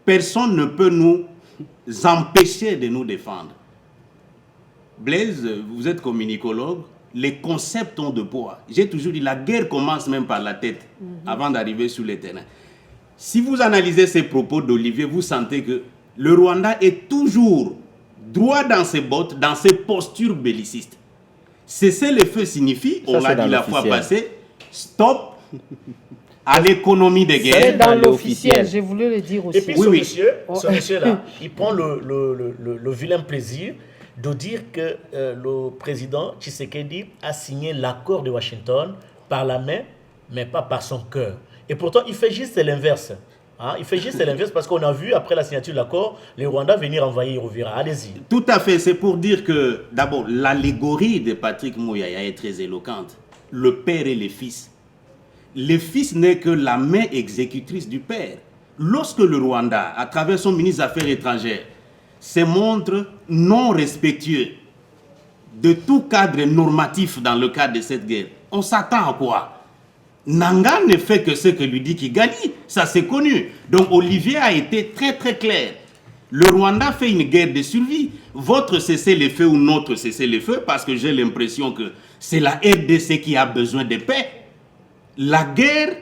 J: Personne ne peut nous empêcher de nous défendre. Blaise, vous êtes communicologue, les concepts ont de poids. J'ai toujours dit, la guerre commence même par la tête, avant d'arriver sur le terrain. Si vous analysez ces propos d'Olivier, vous sentez que le Rwanda est toujours droit dans ses bottes, dans ses postures bellicistes. Cesser le feu signifie, on l'a dit la fois passée, stop à l'économie de guerre.
H: C'est dans l'officiel, j'ai voulu le dire aussi.
G: Et puis ce monsieur-là, il prend le vilain plaisir de dire que le président Tshisekedi a signé l'accord de Washington par la main, mais pas par son cœur. Et pourtant, il fait juste l'inverse. Hein? Il fait juste l'inverse parce qu'on a vu, après la signature de l'accord, les Rwandais venir envahir Uvira. Allez-y.
J: Tout à fait. C'est pour dire que, d'abord, l'allégorie de Patrick Mouyaya est très éloquente. Le père et le fils. Le fils n'est que la main exécutrice du père. lorsque le Rwanda, à travers son ministre des Affaires étrangères, se montre non respectueux de tout cadre normatif dans le cadre de cette guerre, on s'attend à quoi? Nanga ne fait que ce que lui dit Kigali, ça c'est connu. Donc Olivier a été très très clair. Le Rwanda fait une guerre de survie. Votre cessez-le-feu ou notre cessez-le-feu, parce que j'ai l'impression que c'est la RDC qui a besoin de paix. La guerre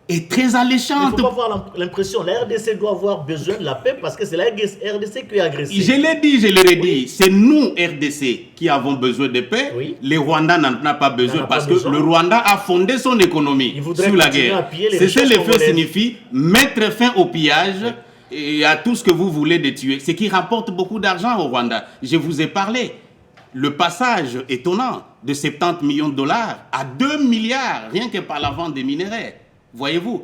J: est très alléchante.
G: Il ne faut pas avoir l'impression. La RDC doit avoir besoin de la paix parce que c'est la RDC qui est agressée.
J: Je l'ai dit, je l'ai dit. C'est nous, RDC, qui avons besoin de paix.
G: Oui.
J: Les Rwandais n'en ont pas besoin parce que le Rwanda a fondé son économie sur la guerre. Cessez-le-feu signifie mettre fin au pillage et à tout ce que vous voulez de tuer. Ce qui rapporte beaucoup d'argent au Rwanda. Je vous ai parlé. Le passage étonnant de 70 millions de dollars à 2 milliards, rien que par la vente des minéraux. Voyez-vous?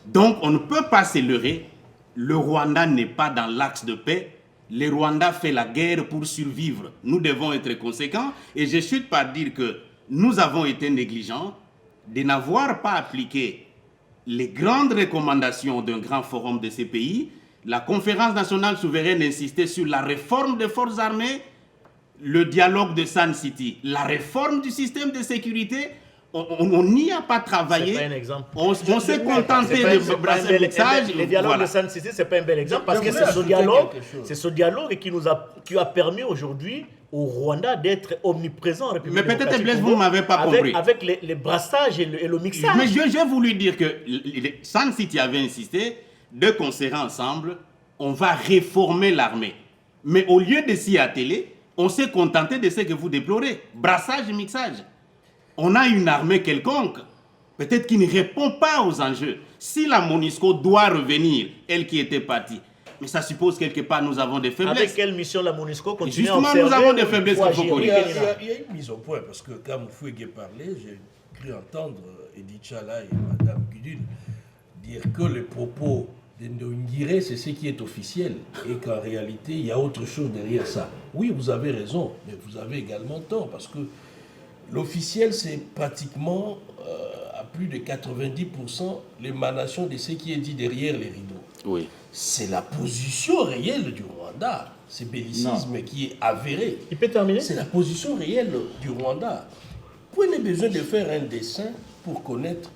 J: Donc, on ne peut pas se leurrer. Le Rwanda n'est pas dans l'axe de paix. Le Rwanda fait la guerre pour survivre. Nous devons être conséquents. Et je chute par dire que nous avons été négligents de n'avoir pas appliqué les grandes recommandations d'un grand forum de ces pays. La conférence nationale souveraine insistait sur la réforme des forces armées, le dialogue de Sun City, la réforme du système de sécurité. On n'y a pas travaillé.
G: C'est pas un exemple.
J: On s'est contenté de brasser le message.
G: Le dialogue de Sun City, c'est pas un bel exemple parce que c'est ce dialogue qui a permis aujourd'hui au Rwanda d'être omniprésent en République
J: démocratique. Mais peut-être, Blaise, vous ne m'avez pas compris.
G: Avec les brassages et le mixage.
J: Mais j'ai voulu dire que Sun City avait insisté, de concert ensemble, on va réformer l'armée. Mais au lieu de s'y atteler, on s'est contenté de ce que vous déplorez. Brassage et mixage. On a une armée quelconque, peut-être qui ne répond pas aux enjeux. Si la MONUSCO doit revenir, elle qui était partie, mais ça suppose quelque part nous avons des faiblesses.
G: Avec quelle mission la MONUSCO continue à
J: observer? Justement, nous avons des faiblesses qu'il faut
D: connaître. Il y a une mise au point, parce que quand Moufouégué parlait, j'ai cru entendre Edith Chala et Mme Gudul dire que les propos de Ndongiré, c'est ce qui est officiel, et qu'en réalité, il y a autre chose derrière ça. Oui, vous avez raison, mais vous avez également tort, parce que l'officiel, c'est pratiquement à plus de 90% l'émanation de ce qui est dit derrière les rideaux.
J: Oui.
D: C'est la position réelle du Rwanda. C'est bellicisme qui est avéré.
G: Il peut terminer?
D: C'est la position réelle du Rwanda. Vous avez besoin de faire un dessin pour connaître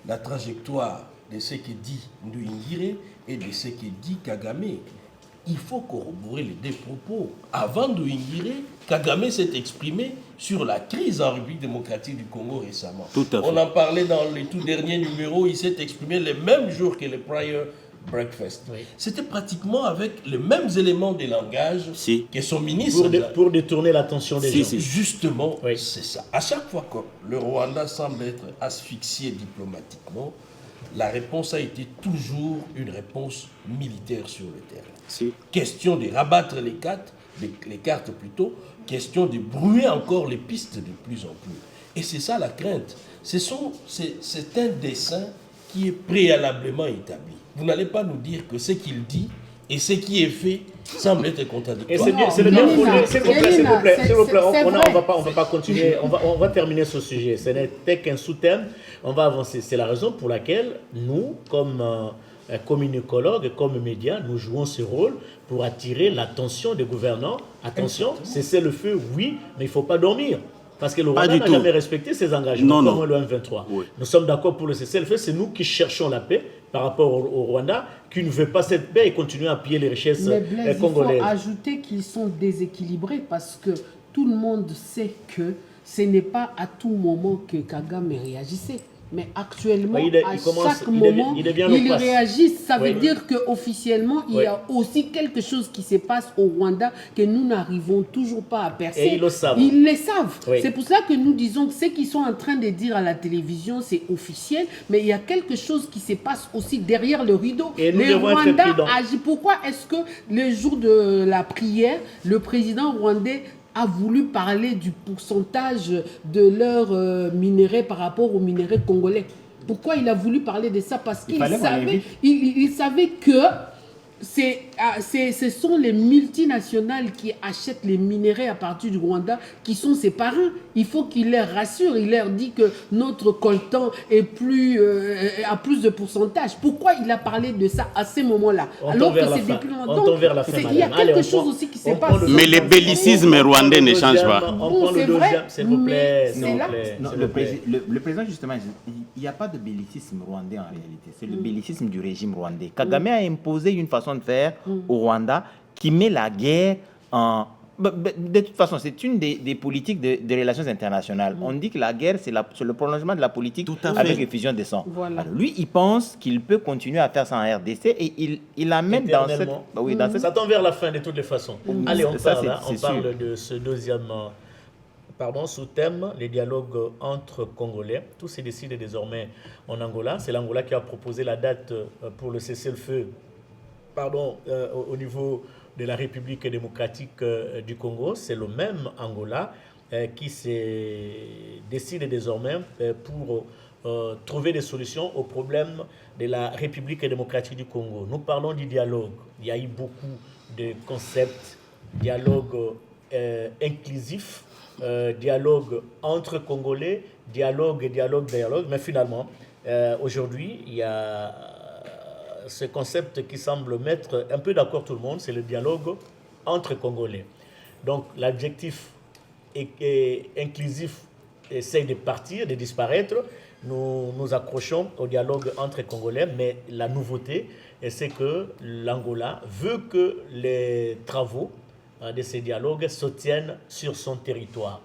D: la trajectoire de ce que dit Nduingire et de ce que dit Kagame. Il faut corroborer les deux propos. Avant Nduingire, Kagame s'est exprimé sur la crise en République démocratique du Congo récemment.
J: Tout à fait.
D: On en parlait dans les tout derniers numéros. Il s'est exprimé le même jour que le prior breakfast. Oui. C'était pratiquement avec les mêmes éléments de langage que son ministre.
G: Pour détourner l'attention des gens.
D: Justement, c'est ça. À chaque fois que le Rwanda semble être asphyxié diplomatiquement, la réponse a été toujours une réponse militaire sur le terrain. Question de rabattre les cartes plutôt, question de brouiller encore les pistes de plus en plus. Et c'est ça la crainte. C'est un dessin qui est préalablement établi. Vous n'allez pas nous dire que ce qu'il dit et ce qui est fait semble être contradictoire.
G: C'est le bien fondé. S'il vous plaît, on ne va pas continuer. On va terminer ce sujet. Ce n'était qu'un sous-thème. On va avancer. C'est la raison pour laquelle nous, comme communicologues, comme médias, nous jouons ce rôle pour attirer l'attention des gouvernants. Attention, cessez le feu, oui, mais il ne faut pas dormir. Parce que le Rwanda n'a jamais respecté ses engagements, comme le M23. Oui. Nous sommes d'accord pour le cessez-le-feu, c'est nous qui cherchons la paix par rapport au Rwanda, qui ne veut pas cette paix et continue à piller les richesses congolaises.
H: Il faut ajouter qu'ils sont déséquilibrés parce que tout le monde sait que ce n'est pas à tout moment que Kagame réagissait. Mais actuellement, à chaque moment, il réagit. Ça veut dire qu'officiellement, il y a aussi quelque chose qui se passe au Rwanda que nous n'arrivons toujours pas à percer.
G: Et ils le savent.
H: Ils le savent. Oui. C'est pour ça que nous disons que ce qu'ils sont en train de dire à la télévision, c'est officiel, mais il y a quelque chose qui se passe aussi derrière le rideau.
G: Et nous
H: le Rwanda agit. Pourquoi est-ce que le jour de la prière, le président rwandais a voulu parler du pourcentage de leurs minéraux par rapport aux minéraux congolais? Pourquoi il a voulu parler de ça? Parce qu'il savait que ce sont les multinationales qui achètent les minéraux à partir du Rwanda qui sont ses parrains. Il faut qu'il les rassure, il leur dit que notre coltan est a plus de pourcentage. Pourquoi il a parlé de ça à ce moment-là? Alors que c'est depuis longtemps. Il y a quelque chose aussi qui se passe.
J: Mais le bellicisme rwandais ne change pas.
H: Bon, c'est vrai,
G: s'il vous plaît.
B: Le président, justement, il n'y a pas de bellicisme rwandais en réalité. C'est le bellicisme du régime rwandais. Kagame a imposé une façon de faire au Rwanda qui met la guerre en... De toute façon, c'est une des politiques de relations internationales. On dit que la guerre, c'est le prolongement de la politique avec effusion de sang.
H: Voilà.
B: Alors, lui, il pense qu'il peut continuer à faire ça en RDC et il amène dans cette...
G: Ça tend vers la fin de toutes les façons. Allez, on parle de ce deuxième... sous-thème, les dialogues entre Congolais. Tout se décide désormais en Angola. C'est l'Angola qui a proposé la date pour le cessez-le-feu au niveau de la République démocratique du Congo. C'est le même Angola qui se décide désormais pour trouver des solutions aux problèmes de la République démocratique du Congo. Nous parlons du dialogue. Il y a eu beaucoup de concepts, dialogue inclusif, dialogue entre Congolais, dialogue, mais finalement, aujourd'hui, il y a ce concept qui semble mettre un peu d'accord tout le monde, c'est le dialogue entre Congolais. Donc, l'adjectif inclusif essaye de partir, de disparaître. Nous nous accrochons au dialogue entre Congolais, mais la nouveauté, c'est que l'Angola veut que les travaux de ces dialogues se tiennent sur son territoire.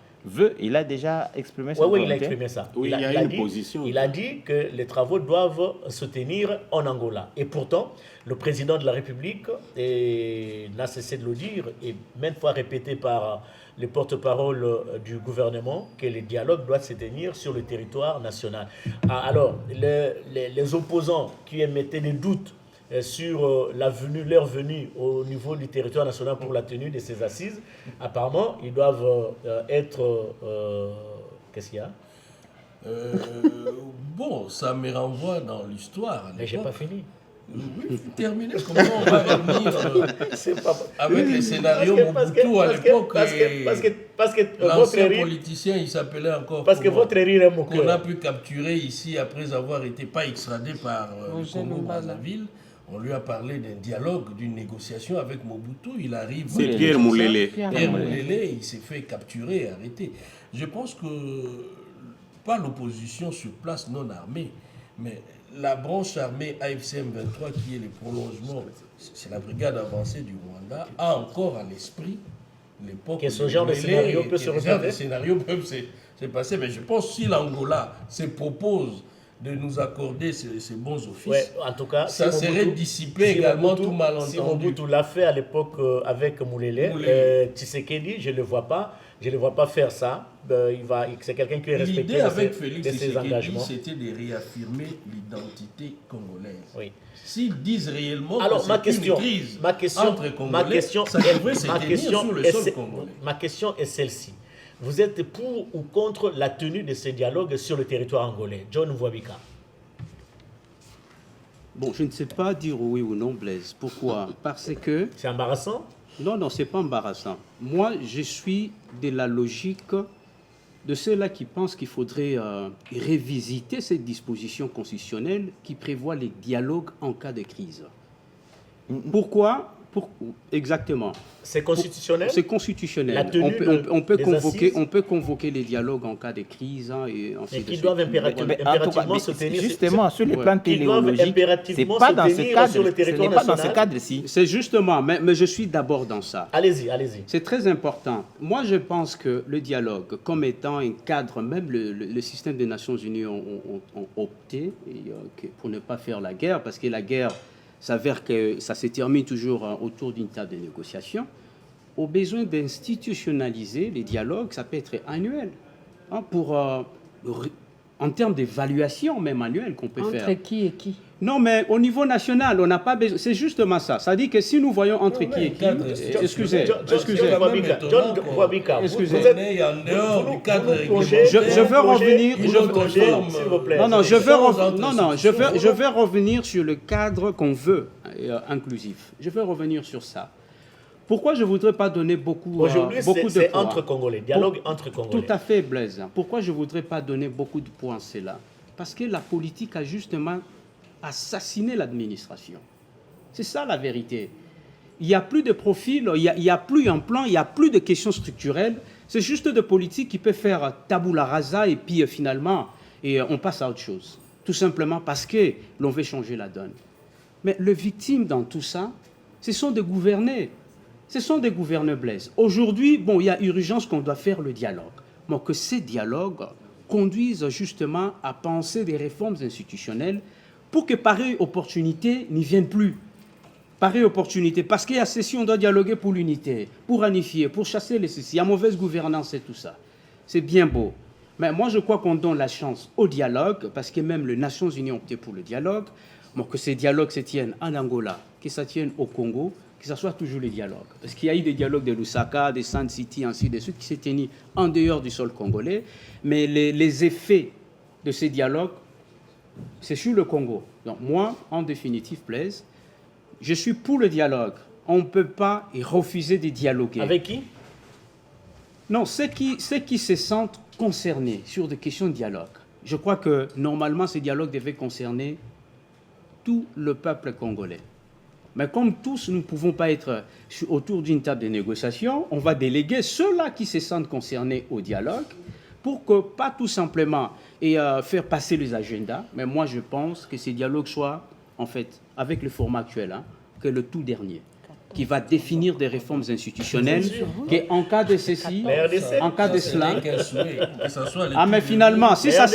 B: Il a déjà exprimé ça.
G: Oui, il a exprimé ça.
J: Oui, il y a une position.
G: Il a dit que les travaux doivent se tenir en Angola. Et pourtant, le président de la République n'a cessé de le dire, et maintes fois répété par les porte-parole du gouvernement, que les dialogues doivent se tenir sur le territoire national. Alors, les opposants qui émettaient des doutes sur leur venue au niveau du territoire national pour la tenue de ces assises, apparemment, ils doivent être... Qu'est-ce qu'il y a?
D: Bon, ça me renvoie dans l'histoire.
G: Mais j'ai pas fini.
D: Oui, terminé. Comment on va revenir avec les scénarios Mobutu à l'époque?
G: Parce que
D: l'ancien politicien, il s'appelait encore...
G: Parce que votre rire est mon cœur.
D: Qu'on a pu capturer ici après avoir été pas extradé par le Congo-Brazzaville. On lui a parlé d'un dialogue, d'une négociation avec Mobutu. Il arrive...
J: C'est Pierre Moulélé.
D: Pierre Moulélé, il s'est fait capturer, arrêter. Je pense que, pas l'opposition sur place non armée, mais la branche armée AFCM 23, qui est le prolongement, c'est la brigade avancée du Rwanda, a encore à l'esprit l'époque...
G: Que ce genre de scénario peut se répéter.
D: Les scénarios peuvent se passer, mais je pense que si l'Angola se propose de nous accorder ces bons offices,
G: ouais, en tout cas,
D: ça serait dissipé également tout malentendu.
G: Si Mobutu l'a fait à l'époque avec Moulélé, Tshisekedi, je ne le vois pas faire ça. C'est quelqu'un qui est respecté.
D: L'idée avec Félix
G: ses engagements,
D: c'était de réaffirmer l'identité congolaise.
G: Oui.
D: S'ils disent réellement
G: alors,
D: que c'est une crise entre Congolais, ça devrait se tenir sur le sol congolais.
G: Ma question est celle-ci. Vous êtes pour ou contre la tenue de ces dialogues sur le territoire angolais? John Mwabika.
I: Bon, je ne sais pas dire oui ou non, Blaise. Pourquoi? Parce que...
G: C'est embarrassant?
I: Non, c'est pas embarrassant. Moi, je suis de la logique de ceux-là qui pensent qu'il faudrait révisiter cette disposition constitutionnelle qui prévoit les dialogues en cas de crise. Pourquoi? Exactement.
G: C'est constitutionnel?
I: C'est constitutionnel.
G: La tenue
I: on peut convoquer les dialogues en cas de crise. Et
G: qui doivent impérativement se tenir.
B: Justement, sur le plan téléologique, c'est pas dans ce cadre. Ce n'est pas dans ce cadre-ci.
I: C'est justement, mais je suis d'abord dans ça.
G: Allez-y.
I: C'est très important. Moi, je pense que le dialogue, comme étant un cadre, même le système des Nations Unies ont opté pour ne pas faire la guerre, parce que la guerre s'avère que ça se termine toujours autour d'une table de négociation. Au besoin d'institutionnaliser les dialogues, ça peut être annuel, en termes d'évaluation même annuelle qu'on peut faire.
H: Entre qui et qui?
I: Non, mais au niveau national, on n'a pas besoin. C'est justement ça. Ça dit que si nous voyons entre qui et qui. Excusez.
G: Excusez.
I: Je veux revenir. Je veux revenir sur le cadre qu'on veut inclusif. Je veux revenir sur ça. Pourquoi je ne voudrais pas donner beaucoup
G: Aujourd'hui,
I: de points?
G: c'est entre Congolais, dialogue entre Congolais.
I: Tout à fait, Blaise. Pourquoi je ne voudrais pas donner beaucoup de points à cela? Parce que la politique a justement assassiné l'administration. C'est ça la vérité. Il n'y a plus de profil, il n'y a plus un plan, il n'y a plus de questions structurelles. C'est juste de politique qui peut faire tabula rasa et puis finalement, on passe à autre chose. Tout simplement parce que l'on veut changer la donne. Mais les victimes dans tout ça, ce sont des gouvernés. Ce sont des gouverneurs, Blaise. Aujourd'hui, bon, il y a urgence qu'on doit faire le dialogue. Mais que ces dialogues conduisent justement à penser des réformes institutionnelles pour que pareille opportunité n'y vienne plus. Pareille opportunité. Parce qu'il y a ceci, on doit dialoguer pour l'unité, pour unifier, pour chasser les ceci. Il y a mauvaise gouvernance et tout ça. C'est bien beau. Mais moi, je crois qu'on donne la chance au dialogue, parce que même les Nations Unies ont opté pour le dialogue, mais que ces dialogues se tiennent en Angola, que ça tienne au Congo, que ce soit toujours les dialogues. Parce qu'il y a eu des dialogues de Lusaka, de Sand City, ainsi de suite, qui s'est tenu en dehors du sol congolais. Mais les effets de ces dialogues, c'est sur le Congo. Donc moi, en définitive, Blaise, je suis pour le dialogue. On ne peut pas refuser de dialoguer.
G: Avec qui?
I: Non, ceux qui se sentent concernés sur des questions de dialogue. Je crois que normalement, ces dialogues devaient concerner tout le peuple congolais. Mais comme tous, nous ne pouvons pas être autour d'une table de négociation, on va déléguer ceux-là qui se sentent concernés au dialogue pour que, pas tout simplement faire passer les agendas, mais moi je pense que ces dialogues soient, en fait, avec le format actuel, que le tout dernier, qui va définir des réformes institutionnelles, qu'en cas de ceci, en cas de cela... Ah mais finalement, si ça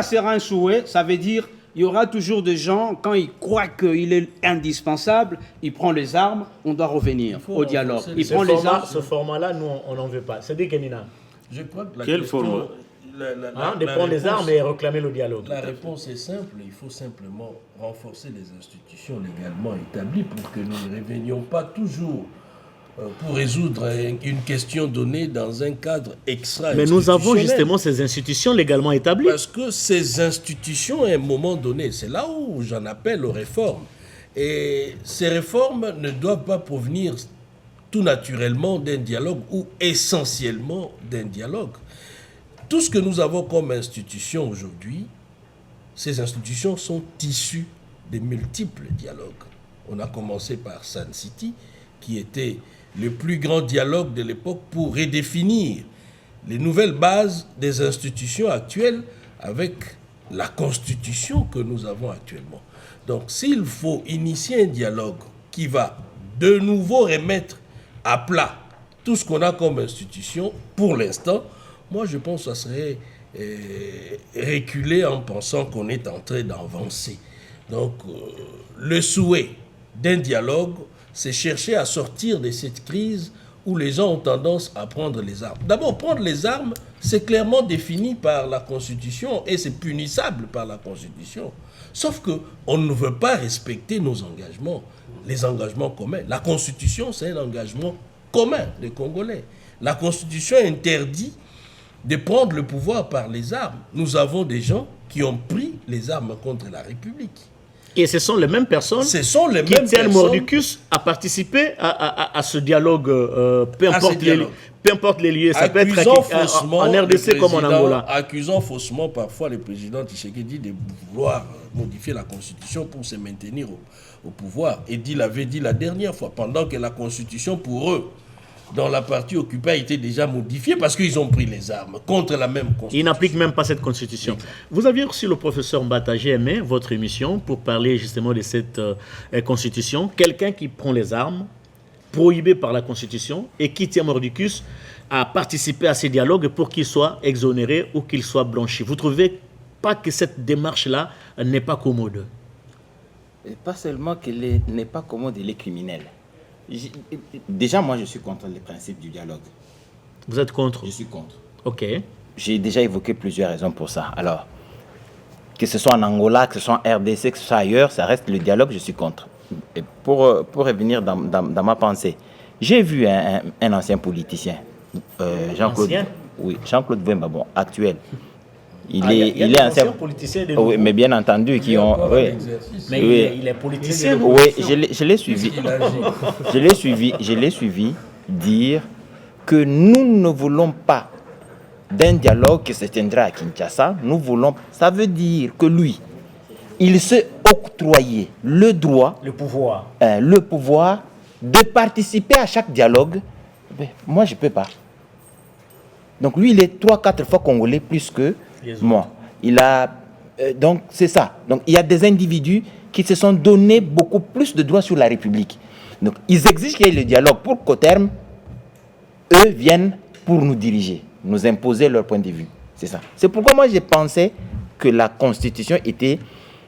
I: sera un souhait, ça veut dire il y aura toujours des gens, quand ils croient qu'il est indispensable, ils prennent les armes, on doit revenir au dialogue. Ils prennent les armes.
G: Ce format-là, nous, on n'en veut pas. C'est dit, Kenina.
D: Je crois que
J: quel format?
G: De prendre les armes et réclamer le dialogue.
D: La réponse est simple. Il faut simplement renforcer les institutions légalement établies pour que nous ne revenions pas toujours pour résoudre une question donnée dans un cadre extra-institutionnel.
G: Mais nous avons justement ces institutions légalement établies.
D: Parce que ces institutions, à un moment donné, c'est là où j'en appelle aux réformes. Et ces réformes ne doivent pas provenir tout naturellement d'un dialogue ou essentiellement d'un dialogue. Tout ce que nous avons comme institutions aujourd'hui, ces institutions sont issues de multiples dialogues. On a commencé par Sand City, qui était le plus grand dialogue de l'époque pour redéfinir les nouvelles bases des institutions actuelles avec la constitution que nous avons actuellement. Donc, s'il faut initier un dialogue qui va de nouveau remettre à plat tout ce qu'on a comme institution, pour l'instant, moi je pense que ça serait reculer en pensant qu'on est en train d'avancer. Donc, le souhait d'un dialogue, c'est chercher à sortir de cette crise où les gens ont tendance à prendre les armes. D'abord, prendre les armes, c'est clairement défini par la Constitution et c'est punissable par la Constitution. Sauf qu'on ne veut pas respecter nos engagements, les engagements communs. La Constitution, c'est un engagement commun des Congolais. La Constitution interdit de prendre le pouvoir par les armes. Nous avons des gens qui ont pris les armes contre la République.
G: Et ce sont les mêmes personnes qui tiennent mordicus à participer à ce dialogue, peu importe les lieux. Ça peut être en RDC comme en Angola.
D: Accusant faussement parfois le président Tshisekedi de vouloir modifier la Constitution pour se maintenir au pouvoir. Et il l'avait dit la dernière fois, pendant que la Constitution pour eux, dans la partie occupée, a été déjà modifiée parce qu'ils ont pris les armes contre la même Constitution.
G: Ils n'appliquent même pas cette Constitution. Exact. Vous aviez reçu le professeur Mbata, j'ai aimé votre émission pour parler justement de cette Constitution. Quelqu'un qui prend les armes, prohibé par la Constitution, et qui tient mordicus à participer à ces dialogues pour qu'il soit exonéré ou qu'il soit blanchi. Vous ne trouvez pas que cette démarche-là n'est pas commode?
B: Et pas seulement qu'elle n'est pas commode, elle est criminelle. Déjà, moi, je suis contre les principes du dialogue.
G: Vous êtes contre?
B: Je suis contre.
G: Ok.
B: J'ai déjà évoqué plusieurs raisons pour ça. Alors, que ce soit en Angola, que ce soit en RDC, que ce soit ailleurs, ça reste le dialogue, je suis contre. Et pour revenir dans ma pensée, j'ai vu un ancien politicien, Jean-Claude. Oui, Jean-Claude Vemba, bon, actuel. Il est ancien
G: politicien de
B: oui, mais bien entendu, qui ont. Oui.
G: Mais
B: oui.
G: il est politicien.
B: Oui, je l'ai suivi. Je l'ai suivi dire que nous ne voulons pas d'un dialogue qui se tiendra à Kinshasa. Nous voulons. Ça veut dire que lui, il s'est octroyé le droit, le pouvoir de participer à chaque dialogue. Mais moi, je ne peux pas. Donc lui, il est 3-4 fois congolais plus que moi. Il a donc c'est ça. Donc il y a des individus qui se sont donné beaucoup plus de droits sur la République. Donc ils exigent qu'il y ait le dialogue pour qu'au terme, eux viennent pour nous diriger, nous imposer leur point de vue. C'est ça. C'est pourquoi moi j'ai pensé que la Constitution était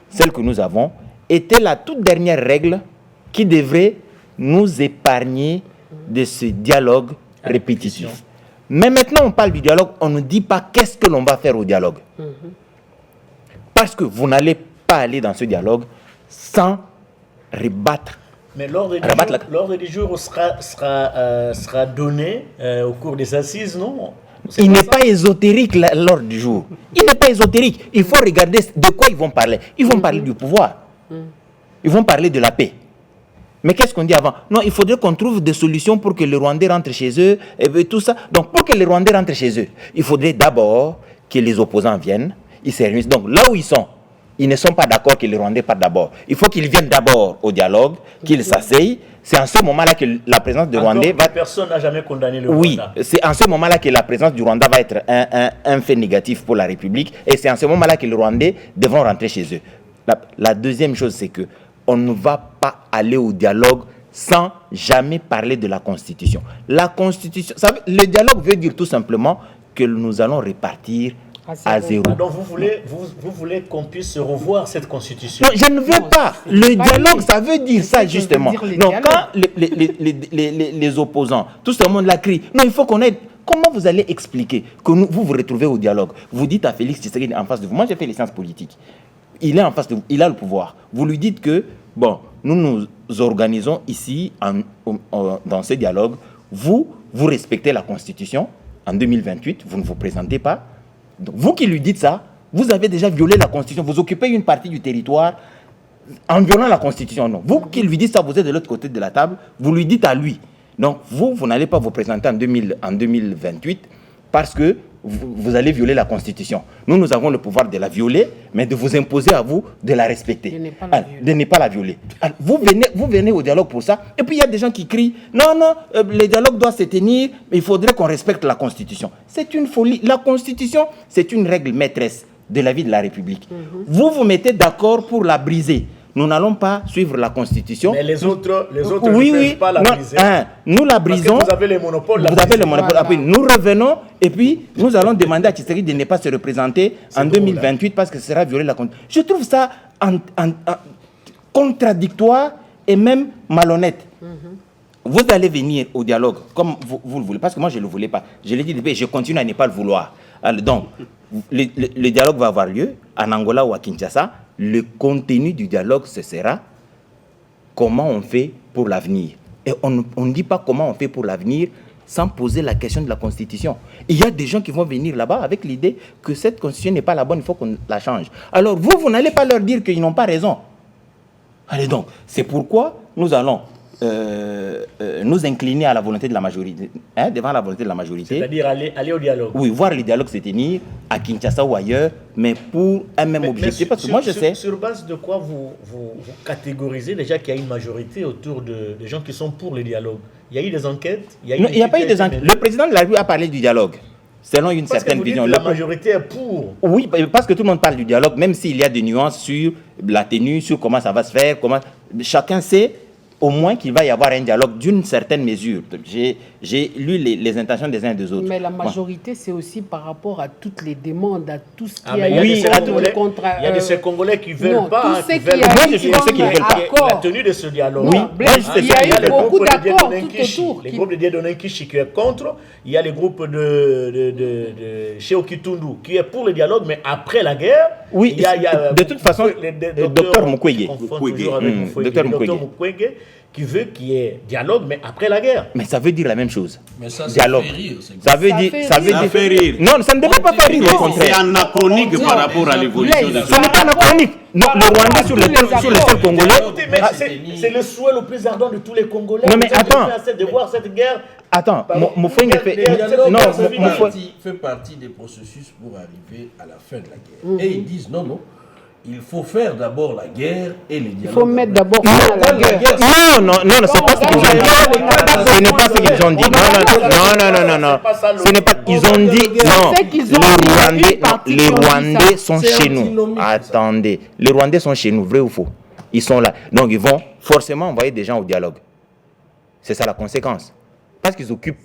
B: celle que nous avons, était la toute dernière règle qui devrait nous épargner de ce dialogue répétitif. Mais maintenant, on parle du dialogue, on ne dit pas qu'est-ce que l'on va faire au dialogue. Parce que vous n'allez pas aller dans ce dialogue sans rebattre.
G: Mais l'ordre du jour sera donné au cours des assises, non?
B: Il n'est pas ésotérique l'ordre du jour. Il n'est pas ésotérique. Il faut regarder de quoi ils vont parler. Ils vont parler du pouvoir. Ils vont parler de la paix. Mais qu'est-ce qu'on dit avant? Non, il faudrait qu'on trouve des solutions pour que les Rwandais rentrent chez eux, et tout ça. Donc, pour que les Rwandais rentrent chez eux, il faudrait d'abord que les opposants viennent, ils se réunissent. Donc, là où ils sont, ils ne sont pas d'accord que les Rwandais partent d'abord. Il faut qu'ils viennent d'abord au dialogue, qu'ils s'asseyent. C'est en ce moment-là que la présence de Rwandais va...
G: Personne n'a jamais condamné le Rwanda.
B: Oui, c'est en ce moment-là que la présence du Rwanda va être un fait négatif pour la République. Et c'est en ce moment-là que les Rwandais devront rentrer chez eux. La deuxième chose, c'est que on ne va pas aller au dialogue sans jamais parler de la Constitution. La Constitution, le dialogue veut dire tout simplement que nous allons repartir à zéro.
G: Donc vous voulez qu'on puisse revoir cette Constitution?
B: Non, je ne veux pas. Le dialogue, ça veut dire ça justement. Donc quand les opposants, tout ce monde la crie, non, il faut qu'on aide. Comment vous allez expliquer que vous vous retrouvez au dialogue? Vous dites à Félix Tshisekedi en face de vous, moi j'ai fait les sciences politiques, il est en face de vous, il a le pouvoir. Vous lui dites que, bon, nous nous organisons ici dans ce dialogue, vous respectez la Constitution, en 2028, vous ne vous présentez pas. Donc, vous qui lui dites ça, vous avez déjà violé la Constitution, vous occupez une partie du territoire en violant la Constitution. Non. Vous qui lui dites ça, vous êtes de l'autre côté de la table, vous lui dites à lui. Donc vous n'allez pas vous présenter en 2028 parce que vous allez violer la Constitution. Nous avons le pouvoir de la violer, mais de vous imposer à vous de la respecter, de ne pas la violer. Alors, vous venez au dialogue pour ça, et puis il y a des gens qui crient, non, le dialogue doit se tenir, mais il faudrait qu'on respecte la Constitution. C'est une folie. La Constitution, c'est une règle maîtresse de la vie de la République. Vous vous mettez d'accord pour la briser. Nous n'allons pas suivre la Constitution.
G: Mais les autres
B: oui,
G: ne peuvent pas la briser.
B: Nous la brisons.
G: Parce que vous avez le monopole.
B: Vous avez le monopole. Après, nous revenons et puis nous allons demander à Tshisekedi de ne pas se représenter en 2028 parce que ce sera violer la Constitution. Je trouve ça contradictoire et même malhonnête. Vous allez venir au dialogue comme vous le voulez, parce que moi je ne le voulais pas. Je l'ai dit depuis, je continue à ne pas le vouloir. Alors, donc, le dialogue va avoir lieu en Angola ou à Kinshasa. Le contenu du dialogue, ce sera comment on fait pour l'avenir. Et on ne dit pas comment on fait pour l'avenir sans poser la question de la Constitution. Il y a des gens qui vont venir là-bas avec l'idée que cette Constitution n'est pas la bonne, il faut qu'on la change. Alors vous n'allez pas leur dire qu'ils n'ont pas raison. Allez donc, c'est pourquoi nous allons nous incliner à la volonté de la majorité, devant la volonté de la majorité.
G: C'est-à-dire aller au dialogue.
B: Oui, voir le dialogue se tenir à Kinshasa ou ailleurs, mais pour un même objectif. Parce que moi, je sais.
G: Sur base de quoi vous catégorisez déjà qu'il y a une majorité autour des gens qui sont pour le dialogue? Il y a eu des enquêtes?
B: Non, il n'y a pas eu des enquêtes. Le président de la République a parlé du dialogue, selon une certaine vision.
G: La majorité est pour.
B: Oui, parce que tout le monde parle du dialogue, même s'il y a des nuances sur la tenue, sur comment ça va se faire. Chacun sait au moins qu'il va y avoir un dialogue d'une certaine mesure. J'ai lu les intentions des uns et des autres.
H: Mais la majorité, c'est aussi par rapport à toutes les demandes, à tout ce qui
G: mais
H: a
G: il y a
H: eu
G: des Congolais-
H: contre...
G: il y a de ces Congolais qui veulent
H: non,
G: pas,
H: tout
G: hein,
H: ce
G: qui
H: qui
G: veulent
H: a
G: pas.
H: eu
B: Moi, je suis de ceux qui
H: comme
B: veulent pas.
H: accord.
G: La tenue de ce dialogue.
H: Non,
B: Oui,
H: Blaise,
B: moi, je sais
H: il y a
B: ça.
H: eu
G: Il y a les
H: beaucoup
G: groupes de
H: d'accords
G: Diendonenkishi,
H: tout autour.
G: les groupes de Diendonenkishi qui est contre. Il y a les groupes de Cheo Kitundu qui est pour le dialogue, mais après la guerre.
B: Oui,
G: il y a
B: de toute façon, docteur Mukwege.
G: Docteur Mukwege qui veut qu'il y ait dialogue, mais après la guerre.
B: Mais ça veut dire la même chose.
D: Mais ça
B: Dialogue.
D: fait rire.
B: Ça veut dire... Ça
J: fait rire.
B: Non, ça ne devrait pas faire rire, au
J: C'est
B: contraire.
J: anachronique par rapport à l'évolution des
B: Ce n'est pas anachronique. Non, le Rwandais sur le sol congolais...
G: Écoutez, mais c'est le souhait le plus ardent de tous les Congolais.
B: Non, mais
G: Vous avez
B: attends.
G: fait assez de voir cette guerre.
B: Attends, Moufouenge fait...
G: Le dialogue
B: Non,
D: fait partie des processus pour arriver à la fin de la guerre. Et ils disent non, il faut faire d'abord la guerre et les dialogues.
H: Il faut mettre d'abord fin à la guerre.
B: Non, c'est pas ce qu'ils ont dit. Ce n'est pas ce qu'ils ont dit. Non. Ce n'est pas. Ils ont dit non. Les Rwandais sont chez nous. Attendez, les Rwandais sont chez nous, vrai ou faux? Ils sont là. Donc ils vont forcément envoyer des gens au dialogue. C'est ça la conséquence. Parce qu'ils occupent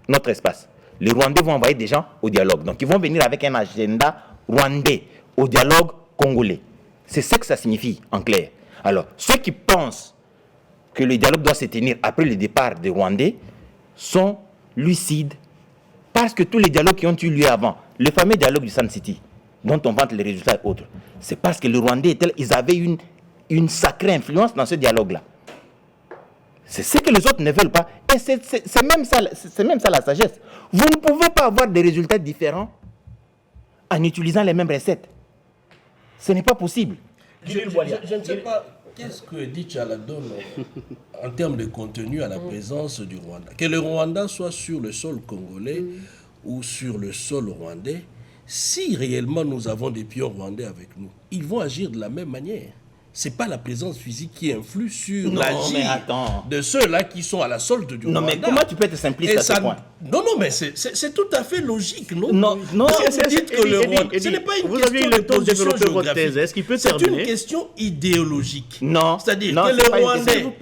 B: notre espace. Les Rwandais vont envoyer des gens au dialogue. Donc ils vont venir avec un agenda rwandais au dialogue congolais. C'est ce que ça signifie en clair. Alors, ceux qui pensent que le dialogue doit se tenir après le départ des Rwandais sont lucides parce que tous les dialogues qui ont eu lieu avant, le fameux dialogue du Sun City, dont on vante les résultats et autres, c'est parce que les Rwandais, ils avaient une sacrée influence dans ce dialogue-là. C'est ce que les autres ne veulent pas. Et c'est même ça la sagesse. Vous ne pouvez pas avoir des résultats différents en utilisant les mêmes recettes. Ce n'est pas possible.
D: Je ne sais pas qu'est-ce que dit Tchala donne en termes de contenu à la présence du Rwanda. Que le Rwanda soit sur le sol congolais ou sur le sol rwandais, si réellement nous avons des pions rwandais avec nous, ils vont agir de la même manière. Ce n'est pas la présence physique qui influe sur l'agir de ceux-là qui sont à la solde du Rwanda.
B: Non, mais comment tu peux être simpliste à ce point?
D: Non, mais c'est tout à fait logique, non?
B: Non,
D: vous dites que le Rwanda... Ce n'est pas une question de position géographique.
G: Est-ce qu'il peut
D: C'est
G: terminer?
D: une question idéologique.
B: Non.
D: C'est-à-dire
B: Non,
D: que
B: c'est
D: le
B: pas une
D: Rwandais
B: question.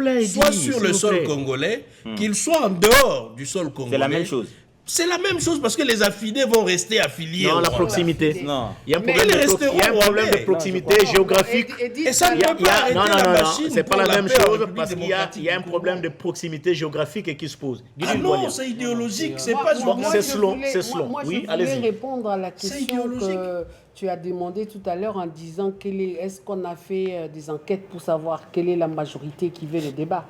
D: soit sur le sol congolais, qu'il soit en dehors du sol congolais.
B: C'est la même chose.
D: C'est la même chose parce que les affidés vont rester affiliés.
G: Non,
D: au
G: la
D: Rwanda.
G: proximité.
B: Non.
G: Il y a un problème de proximité géographique.
D: Et ça ne peut pas arrêter
G: Non,
D: la machine
G: c'est pas
D: pour
G: la même
D: paix en
G: chose
D: République
G: parce qu'il y
D: démocratique
G: a un
D: du
G: problème
D: Congo.
G: de proximité géographique qui se pose.
D: Ah non, c'est idéologique, c'est pas
G: c'est selon.
H: Moi, je
G: Oui,
H: voulais
G: allez-y.
H: répondre à la question
D: idéologique.
H: que tu as demandé tout à l'heure en disant est-ce qu'on a fait des enquêtes pour savoir quelle est la majorité qui veut le débat.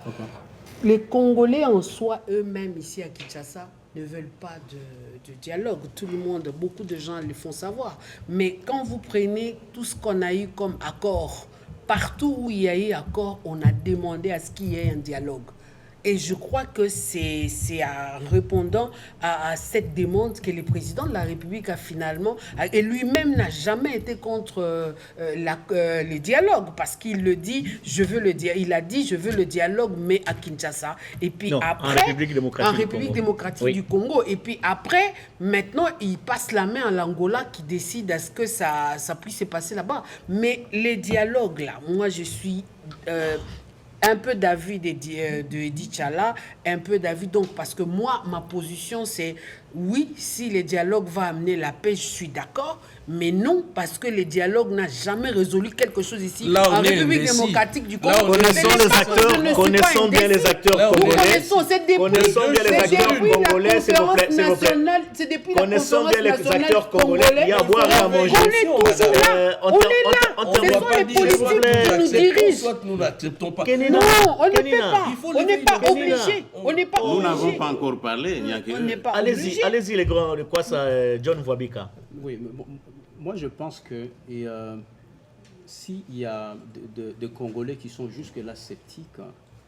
H: Les Congolais en soi, eux-mêmes, ici à Kinshasa, ne veulent pas de dialogue. Tout le monde, beaucoup de gens le font savoir. Mais quand vous prenez tout ce qu'on a eu comme accord, partout où il y a eu accord, on a demandé à ce qu'il y ait un dialogue. Et je crois que c'est en répondant à cette demande que le président de la République a finalement... Et lui-même n'a jamais été contre le dialogue, parce qu'il le dit, il a dit, je veux le dialogue, mais à Kinshasa. Et puis
G: Non,
H: après...
G: en République démocratique du Congo.
H: Et puis après, maintenant, il passe la main à l'Angola qui décide à ce que ça puisse se passer là-bas. Mais les dialogues, là, moi, je suis... un peu d'avis de Edith Tchala, un peu d'avis donc, parce que moi, ma position, c'est oui, si le dialogue va amener la paix, je suis d'accord, mais non, parce que le dialogue n'a jamais résolu quelque chose ici
D: Là,
H: en
D: on est
H: République
D: indécis.
H: démocratique du Congo.
D: Là, on est
G: Connaissons bien les acteurs congolais.
H: Connaissons
G: bien les acteurs congolais, s'il vous plaît.
H: C'est depuis la
G: Connaissons
H: conférence
G: bien les
H: nationale
G: acteurs congolais. Il y a à boire et à manger.
H: On est toujours là. On est là. Ce sont les politiques qui nous dirigent.
D: Soit nous n'acceptons pas.
H: Non, on ne peut pas. On n'est pas obligé. On n'est pas
J: Nous n'avons
H: obligé.
J: pas encore parlé. Il n'y a
H: On n'est
J: que...
H: pas obligé.
G: Allez-y les grands, de quoi ça, John Wabika?
I: Oui, mais moi je pense que s'il y a de Congolais qui sont jusque-là sceptiques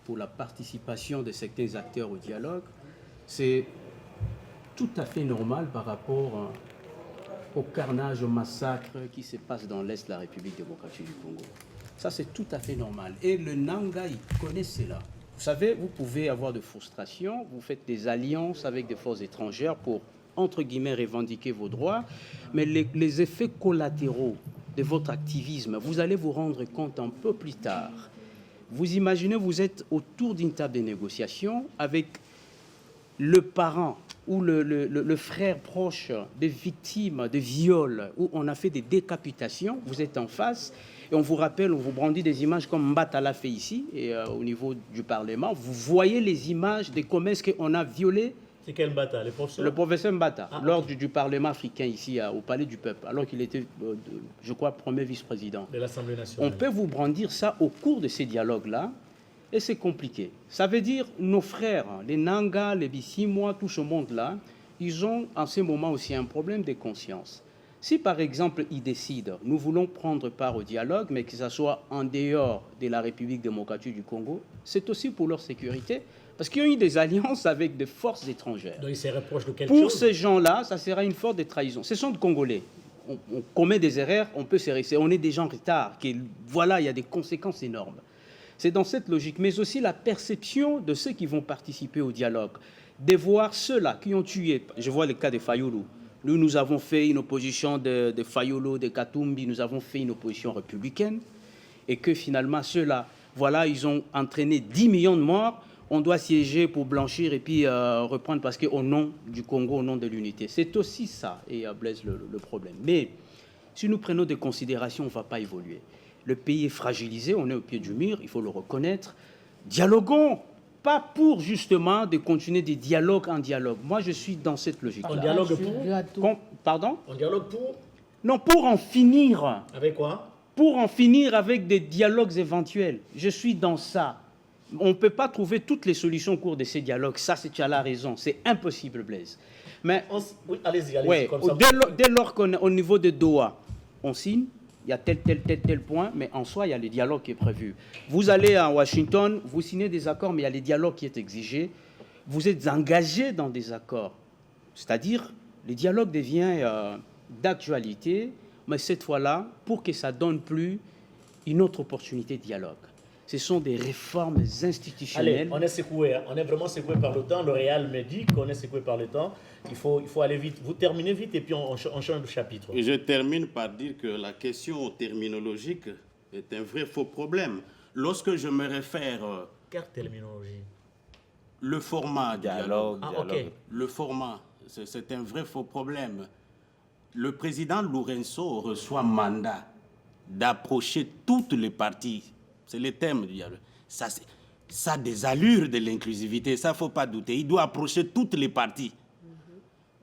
I: pour la participation de certains acteurs au dialogue, c'est tout à fait normal par rapport au carnage, au massacre qui se passe dans l'Est de la République démocratique du Congo. Ça, c'est tout à fait normal. Et le Nanga, il connaît cela. Vous savez, vous pouvez avoir de frustration, vous faites des alliances avec des forces étrangères pour, entre guillemets, revendiquer vos droits, mais les effets collatéraux de votre activisme, vous allez vous rendre compte un peu plus tard. Vous imaginez, vous êtes autour d'une table de négociation avec le parent ou le frère proche des victimes de viols où on a fait des décapitations. Vous êtes en face et on vous rappelle, on vous brandit des images comme Mbata l'a fait ici et au niveau du Parlement. Vous voyez les images des commerces qu'on a violés.
G: C'est quel Mbata, le professeur?
I: Le professeur Mbata, lors
G: okay.
I: du Parlement africain ici au Palais du Peuple, alors qu'il était, je crois, premier vice-président.
G: De l'Assemblée nationale.
I: On peut vous brandir ça au cours de ces dialogues-là, et c'est compliqué. Ça veut dire nos frères, les Nanga, les Bissimois, tout ce monde-là, ils ont en ce moment aussi un problème de conscience. Si par exemple ils décident, nous voulons prendre part au dialogue, mais que ça soit en dehors de la République démocratique du Congo, c'est aussi pour leur sécurité. Parce qu'ils ont eu des alliances avec des forces étrangères.
G: Donc ils se reprochent de quelque
I: chose.
G: Pour
I: ces gens-là, ça sera une forme de trahison. Ce sont des Congolais. On commet des erreurs, on peut se rester. On est des gens en retard. Voilà, il y a des conséquences énormes. C'est dans cette logique, mais aussi la perception de ceux qui vont participer au dialogue. De voir ceux-là qui ont tué. Je vois le cas de Fayulu. Nous avons fait une opposition de Fayulu, de Katumbi, nous avons fait une opposition républicaine. Et que finalement, ceux-là, voilà, ils ont entraîné 10 millions de morts. On doit siéger pour blanchir et puis reprendre parce qu'au nom du Congo, au nom de l'unité. C'est aussi ça, et Blaise, le problème. Mais si nous prenons des considérations, on ne va pas évoluer. Le pays est fragilisé, on est au pied du mur, il faut le reconnaître. Dialoguons, pas pour justement de continuer des dialogues en dialogue. Moi, je suis dans cette logique-là.
G: On dialogue pour
I: Pardon?
G: On dialogue pour
I: Non, pour en finir.
G: Avec quoi?
I: Pour en finir avec des dialogues éventuels. Je suis dans ça. On ne peut pas trouver toutes les solutions au cours de ces dialogues. Ça, tu as la raison. C'est impossible, Blaise. Mais
G: oui, allez-y,
I: ouais,
G: comme ça.
I: Dès lors qu'on est au niveau de Doha, on signe, il y a tel point, mais en soi, il y a le dialogue qui est prévu. Vous allez à Washington, vous signez des accords, mais il y a le dialogue qui est exigé. Vous êtes engagé dans des accords. C'est-à-dire, le dialogue devient d'actualité, mais cette fois-là, pour que ça ne donne plus une autre opportunité de dialogue. Ce sont des réformes institutionnelles.
G: Allez, on est secoué, hein. On est vraiment secoué par le temps. Le Réal me dit qu'on est secoué par le temps. Il faut aller vite. Vous terminez vite et puis on change de chapitre.
J: Et je termine par dire que la question terminologique est un vrai faux problème. Lorsque je me réfère...
G: Quelle terminologie?
J: Le format dialogue.
G: Ah, ok.
J: Le format, c'est un vrai faux problème. Le président Lourenço reçoit mandat d'approcher toutes les parties. C'est le thème du dialogue. Ça a des allures de l'inclusivité, ça, il ne faut pas douter. Il doit approcher toutes les parties.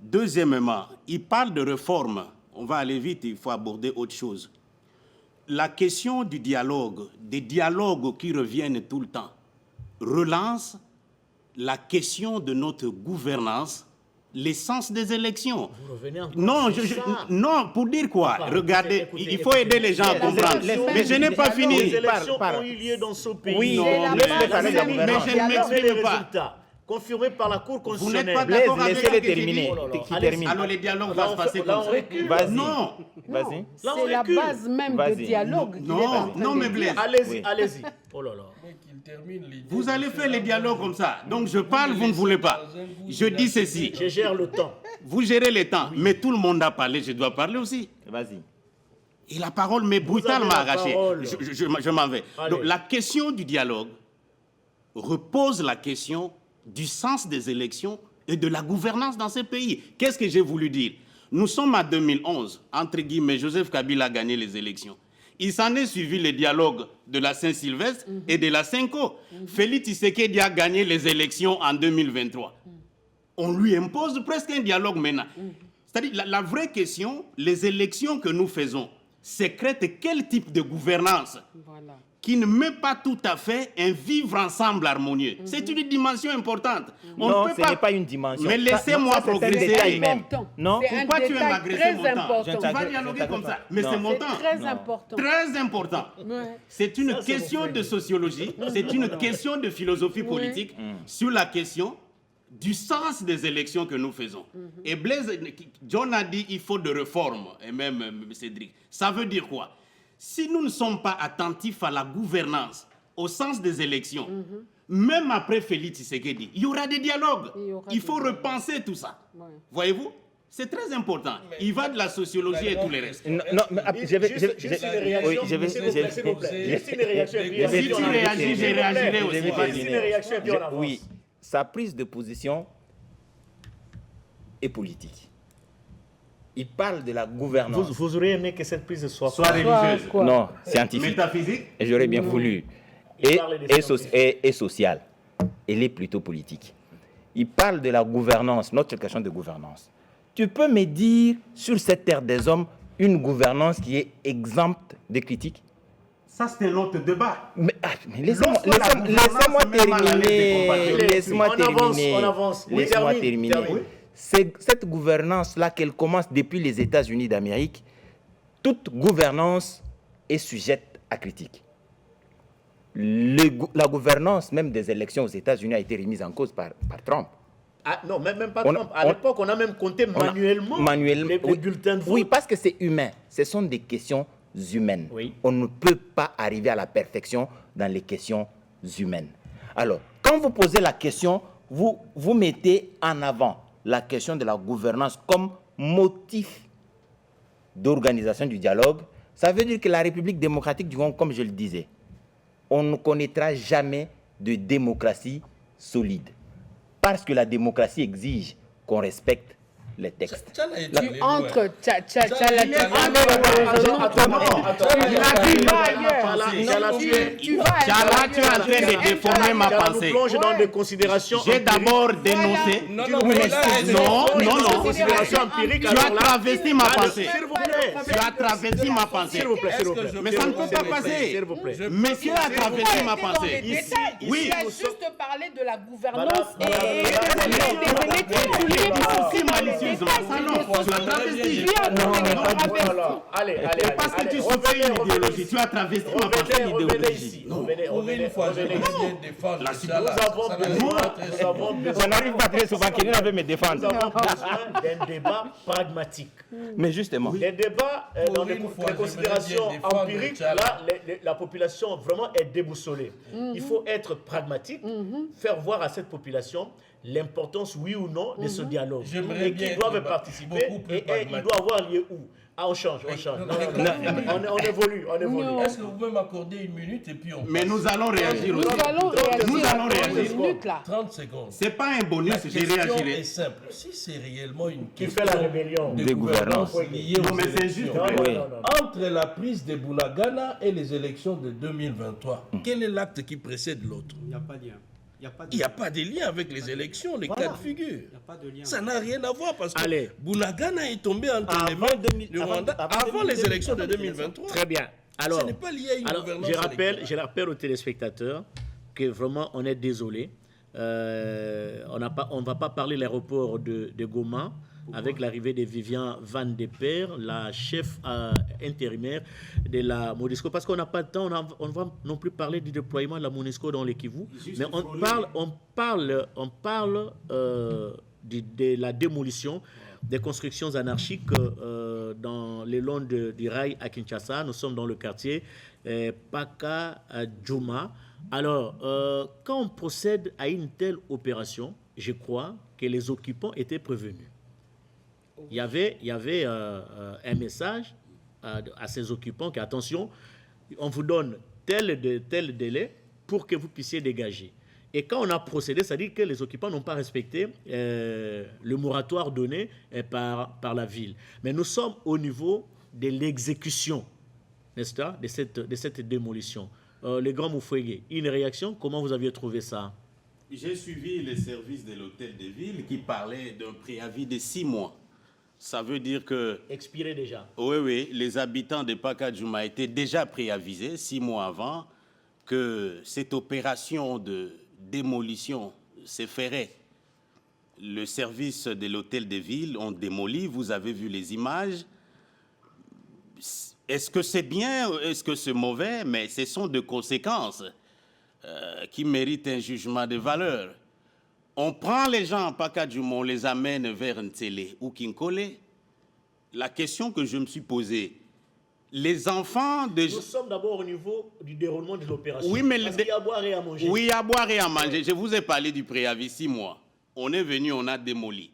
J: Deuxièmement, il parle de réforme. On va aller vite, il faut aborder autre chose. La question du dialogue, des dialogues qui reviennent tout le temps, relance la question de notre gouvernance, l'essence des élections.
G: Vous revenez encore
J: non, pour dire quoi? Regardez,
G: écoutez,
J: il faut aider les gens à comprendre. Mais je n'ai pas fini.
G: Les élections ont eu lieu dans ce pays.
J: Oui,
G: non,
J: mais je ne m'exprime pas.
G: Confirmé par la Cour constitutionnelle.
J: Vous n'êtes pas d'accord avec
E: laissez-les terminer.
J: Alors les dialogues vont se passer comme ça.
E: Non.
H: Vas-y. C'est la base même du dialogue.
J: Non, mais Blaise.
G: Allez-y. Oh là là.
J: Vous allez faire les dialogues comme ça. Donc je parle, vous ne voulez pas. Je dis ceci.
G: Je gère le temps.
J: Vous gérez le temps. Mais tout le monde a parlé, je dois parler aussi.
E: Vas-y.
J: Et la parole m'est brutalement arrachée.
G: parole.
J: Je m'en vais.
G: Allez.
J: Donc la question du dialogue repose la question du sens des élections et de la gouvernance dans ces pays. Qu'est-ce que j'ai voulu dire? Nous sommes à 2011, entre guillemets, Joseph Kabila a gagné les élections. Il s'en est suivi le dialogue de la Saint-Sylvestre et de la Cinco. Félix Tshisekedi a gagné les élections en 2023. On lui impose presque un dialogue maintenant. C'est-à-dire, la vraie question, les élections que nous faisons, sécrètent quel type de gouvernance qui ne met pas tout à fait un vivre ensemble harmonieux. C'est une dimension importante.
E: Non, ce n'est pas une dimension.
J: Mais laissez-moi progresser.
E: C'est même. Non.
J: Pourquoi tu aimes agresser mon temps? Tu vas dialoguer comme ça. Mais c'est mon temps.
H: C'est très important.
J: Très important. C'est une question de sociologie, c'est une question de philosophie politique sur la question du sens des élections que nous faisons. Et Blaise, John a dit il faut de réformes, et même Cédric. Ça veut dire quoi? Si nous ne sommes pas attentifs à la gouvernance, au sens des élections, même après Félix Tshisekedi, il y aura des dialogues. Il faut repenser tout ça. Voyez-vous? C'est très important. Il va de la sociologie et tout le reste.
B: Non, mais je vais...
G: Juste une réaction,
B: oui, je vais-
G: s'il vous plaît. Juste une réaction. et puis
J: Si tu
G: on avance.
J: réagis, je réagirai aussi.
G: Juste une réaction et puis on avance.
B: Oui, sa prise de position est politique. Il parle de la gouvernance.
G: Vous auriez aimé que cette prise soit
J: Soit religieuse,
H: quoi?
B: Non, scientifique.
J: métaphysique.
B: Et j'aurais bien voulu.
G: Il parle des scientifiques.
B: Et sociale. Elle est plutôt politique. Il parle de la gouvernance, notre question de gouvernance. Tu peux me dire, sur cette terre des hommes, une gouvernance qui est exempte de critiques?
J: Ça, c'est un autre débat.
B: Mais laissez-moi
J: Lorsque la gouvernance met mal à l'aise des
B: terminer.
J: compatriotes.
B: Laisse-moi terminer.
G: On avance. Oui,
B: Laisse-moi
G: termine.
B: terminer. Cette gouvernance-là, qu'elle commence depuis les États-Unis d'Amérique, toute gouvernance est sujette à critique. La gouvernance même des élections aux États-Unis a été remise en cause par Trump.
G: Ah, non, même pas Trump. À l'époque, on a même compté manuellement les
B: oui,
G: bulletins de vote.
B: oui, parce que c'est humain. Ce sont des questions humaines.
G: Oui.
B: On ne peut pas arriver à la perfection dans les questions humaines. Alors, quand vous posez la question, vous mettez en avant la question de la gouvernance comme motif d'organisation du dialogue. Ça veut dire que la République démocratique du Congo, comme je le disais, on ne connaîtra jamais de démocratie solide. Parce que la démocratie exige qu'on respecte les textes.
H: Tu entres, tu as la tête en
J: Tu es en train de déformer ma pensée.
G: Nous plonge dans des considérations.
J: J'ai d'abord dénoncé. Non.
G: Considérations empiriques.
J: Tu as travesti ma pensée.
G: S'il vous plaît.
J: Tu as travesti ma pensée.
G: S'il vous plaît, s'il vous plaît.
J: Mais ça ne peut pas passer.
G: S'il vous plaît.
J: Monsieur a travesti ma pensée.
H: Oui. Tu as juste parlé de la gouvernance
J: Si malicieusement, ça non, tu as travesti.
G: Allez.
J: Parce que tu soutiens une idéologie, tu as travesti ma pensée
G: Revenez
J: idéologie.
G: ici. Revenez ici. Nous avons besoin
B: Ça n'arrive pas très souvent, quelqu'un avait me défendre.
G: d'un débat pragmatique.
B: Mais justement,
G: Les débats dans les considérations empiriques, là, la population vraiment est déboussolée. Il faut être pragmatique, faire voir à cette population l'importance, oui ou non, de ce dialogue.
D: J'aimerais
G: Et
D: bien
G: qu'ils doivent
D: être
G: participer.
D: beaucoup plus
G: Et il
D: pragmatique.
G: doit avoir lieu où? Ah, on change. On évolue.
D: Est-ce que vous pouvez m'accorder une minute et puis on
J: Mais nous allons réagir aussi.
H: Nous allons
J: réagir.
H: réagir. Minutes, là.
D: 30 secondes.
J: C'est pas un bonus,
D: La
J: je
D: question
J: réagirai.
D: est simple. Si c'est réellement une
G: Qui
D: question
G: fait la rébellion?
D: de
B: De gouvernance.
D: gouvernance liée
J: Non,
D: aux
J: mais c'est juste.
D: élections,
B: Oui.
D: entre la prise de Bunagana et les élections de 2023, quel est l'acte qui précède l'autre?
I: Il n'y a pas de lien.
D: Il n'y a pas de lien avec les élections, les cas de figure.
I: Il n'y a pas de lien.
D: Ça n'a rien à voir parce que
G: Allez.
D: Bunagana est tombé entre les mains du Rwanda avant les élections de 2023.
G: Très bien. Alors,
D: Ce n'est pas lié à une gouvernance
G: je rappelle aux téléspectateurs que vraiment on est désolé. On ne va pas parler de l'aéroport de Goma avec l'arrivée de Vivian Van de Per, la chef intérimaire de la MONUSCO, parce qu'on n'a pas de temps, on ne va non plus parler du déploiement de la MONUSCO dans les Kivu, mais on parle de la démolition des constructions anarchiques dans le long du rail à Kinshasa. Nous sommes dans le quartier Paka Djouma. Alors, quand on procède à une telle opération, je crois que les occupants étaient prévenus. Il y avait un message à ces occupants que, attention, on vous donne tel délai pour que vous puissiez dégager. Et quand on a procédé, ça dit que les occupants n'ont pas respecté le moratoire donné par la ville. Mais nous sommes au niveau de l'exécution, n'est-ce pas, de cette démolition. Le grand Moufouégué, une réaction, comment vous aviez trouvé ça?
J: J'ai suivi les services de l'hôtel de ville qui parlaient d'un préavis de 6 mois. Ça veut dire que...
G: Expiré déjà.
J: Oui, les habitants de Paka-Djouma étaient déjà préavisés 6 mois avant que cette opération de démolition s'effairait. Le service de l'hôtel de ville ont démoli, vous avez vu les images. Est-ce que c'est bien, est-ce que c'est mauvais? Mais ce sont des conséquences qui méritent un jugement de valeur. On prend les gens en Paka-Djouma, on les amène vers Ntsele ou Kinkole. La question que je me suis posée, les enfants de...
G: Nous sommes d'abord au niveau du déroulement de l'opération.
J: Oui, mais
G: parce qu'il y a à boire et à manger.
J: Oui, à boire et à manger. Je vous ai parlé du préavis 6 mois. On est venu, on a démoli.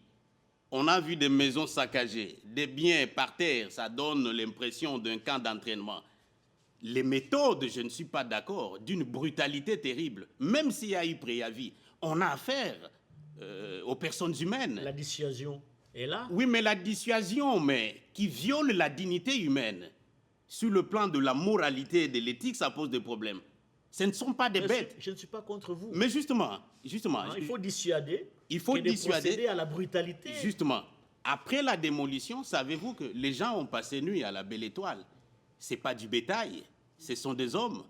J: On a vu des maisons saccagées, des biens par terre, ça donne l'impression d'un camp d'entraînement. Les méthodes, je ne suis pas d'accord, d'une brutalité terrible. Même s'il y a eu préavis, on a affaire aux personnes humaines.
G: La dissuasion est là.
J: Oui, mais la dissuasion, mais qui viole la dignité humaine, sur le plan de la moralité et de l'éthique, ça pose des problèmes. Ce ne sont pas des bêtes.
G: Je ne suis pas contre vous.
J: Mais justement,
G: il faut dissuader.
J: Il faut dissuader
G: à la brutalité.
J: Justement, après la démolition, savez-vous que les gens ont passé nuit à la Belle Étoile. Ce n'est pas du bétail, ce sont des hommes.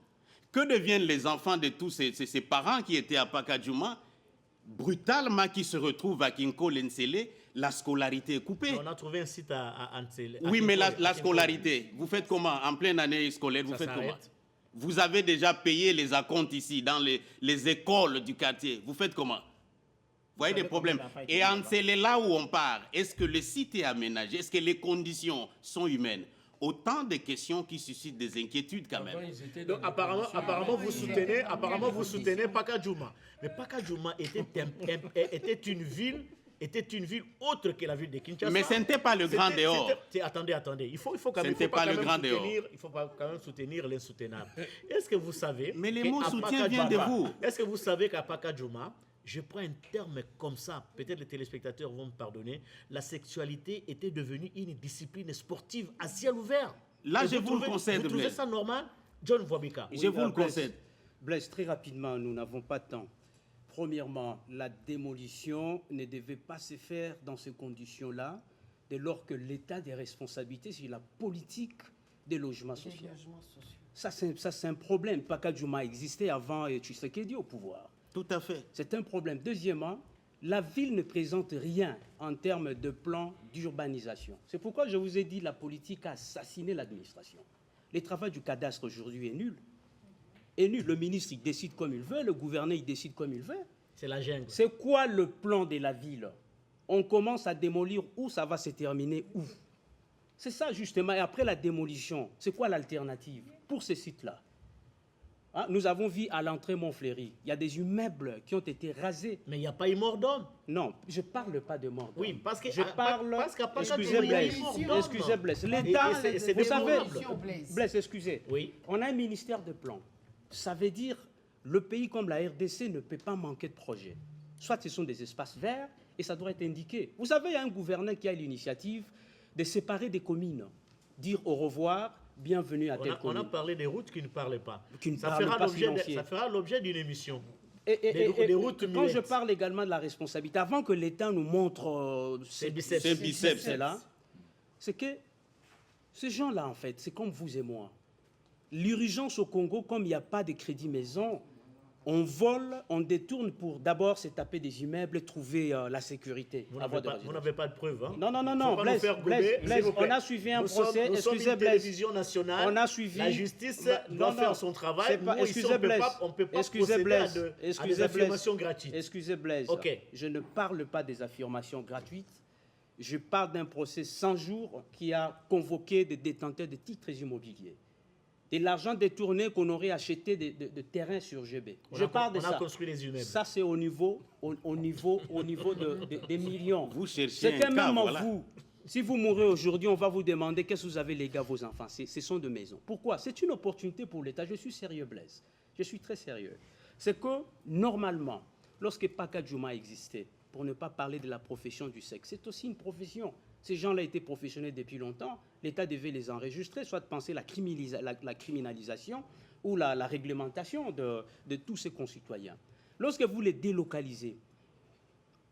J: Que deviennent les enfants de tous ces parents qui étaient à Pakadjouma, brutalement, qui se retrouvent à Kinko Lensele, la scolarité est coupée.
G: On a trouvé un site à Ntsele.
J: Oui, mais la scolarité, vous faites comment? En pleine année scolaire, vous faites comment? Vous avez déjà payé les acomptes ici, dans les écoles du quartier. Vous faites comment? Vous voyez des problèmes. Et c'est là où on part. Est-ce que le site est aménagé? Est-ce que les conditions sont humaines? Autant de questions qui suscitent des inquiétudes quand même.
G: Donc, apparemment, vous soutenez Pakadjouma. Mais Pakadjouma était une ville autre que la ville de Kinshasa.
J: Mais ce n'était pas le grand dehors.
G: Attendez. Il faut quand même soutenir l'insoutenable. Est-ce que vous savez...
J: Mais les mots soutien viennent de vous.
G: Est-ce que vous savez qu'à Pakadjouma, je prends un terme comme ça, peut-être les téléspectateurs vont me pardonner, la sexualité était devenue une discipline sportive à ciel ouvert.
J: Là, je vous le concède,
G: Vous trouvez ça normal, John Wabika?
J: Je vous le concède.
I: Blaise, très rapidement, nous n'avons pas de temps. Premièrement, la démolition ne devait pas se faire dans ces conditions-là, dès lors que l'État des responsabilités sur la politique des logements sociaux. Ça, c'est un problème. Pakadjouma existait avant Tshisekedi au pouvoir.
J: Tout à fait.
I: C'est un problème. Deuxièmement, la ville ne présente rien en termes de plan d'urbanisation. C'est pourquoi je vous ai dit la politique a assassiné l'administration. Le travail du cadastre aujourd'hui est nul. Le ministre, il décide comme il veut, le gouverneur, il décide comme il veut.
G: C'est la jungle.
I: C'est quoi le plan de la ville? On commence à démolir où, ça va se terminer où? C'est ça justement. Et après la démolition, c'est quoi l'alternative pour ces sites-là? Hein, nous avons vu à l'entrée Montfleury, il y a des immeubles qui ont été rasés.
G: Mais il n'y a pas eu mort d'homme.
I: Non, je ne parle pas de mort d'homme.
G: Oui, parce que...
I: Je parle...
G: Excusez Blaise.
I: Excusez Blaise. L'État, vous savez... Blaise, excusez.
G: Oui.
I: On a un ministère de plan. Ça veut dire le pays comme la RDC ne peut pas manquer de projets. Soit ce sont des espaces verts et ça doit être indiqué. Vous savez, il y a un gouverneur qui a l'initiative de séparer des communes, dire au revoir, bienvenue à telle commune.
G: On a parlé des routes qui ne parlaient pas.
I: Ça
G: fera l'objet d'une émission.
I: Des routes quand je parle également de la responsabilité, avant que l'État nous montre ces biceps-là, c'est que ces gens-là, en fait, c'est comme vous et moi. L'urgence au Congo, comme il n'y a pas de crédit maison, on vole, on détourne pour d'abord se taper des immeubles, trouver la sécurité.
G: Vous n'avez pas de preuves, hein?
I: Non. Blaise, on a suivi un procès.
G: Excusez Blaise. Télévision nationale.
I: On a suivi.
G: La justice doit faire son travail.
I: Excusez Blaise.
G: On ne peut pas procéder à des affirmations gratuites.
I: Excusez Blaise.
G: Okay.
I: Je ne parle pas des affirmations gratuites. Je parle d'un procès 100 jours qui a convoqué des détenteurs de titres immobiliers. De l'argent détourné qu'on aurait acheté de terrains sur GB. Je parle de ça.
G: On a construit les immeubles.
I: Ça, c'est au niveau des millions.
J: Vous cherchez
I: c'est que même vous, si vous mourrez aujourd'hui, on va vous demander qu'est-ce que vous avez légué à vos enfants. Ce sont de maisons. Pourquoi? C'est une opportunité pour l'État. Je suis sérieux, Blaise. Je suis très sérieux. C'est que, normalement, lorsque Pakadjouma existait, pour ne pas parler de la profession du sexe, c'est aussi une profession. Ces gens-là étaient professionnels depuis longtemps. L'État devait les enregistrer, soit de penser la criminalisation ou la réglementation de tous ses concitoyens. Lorsque vous les délocalisez,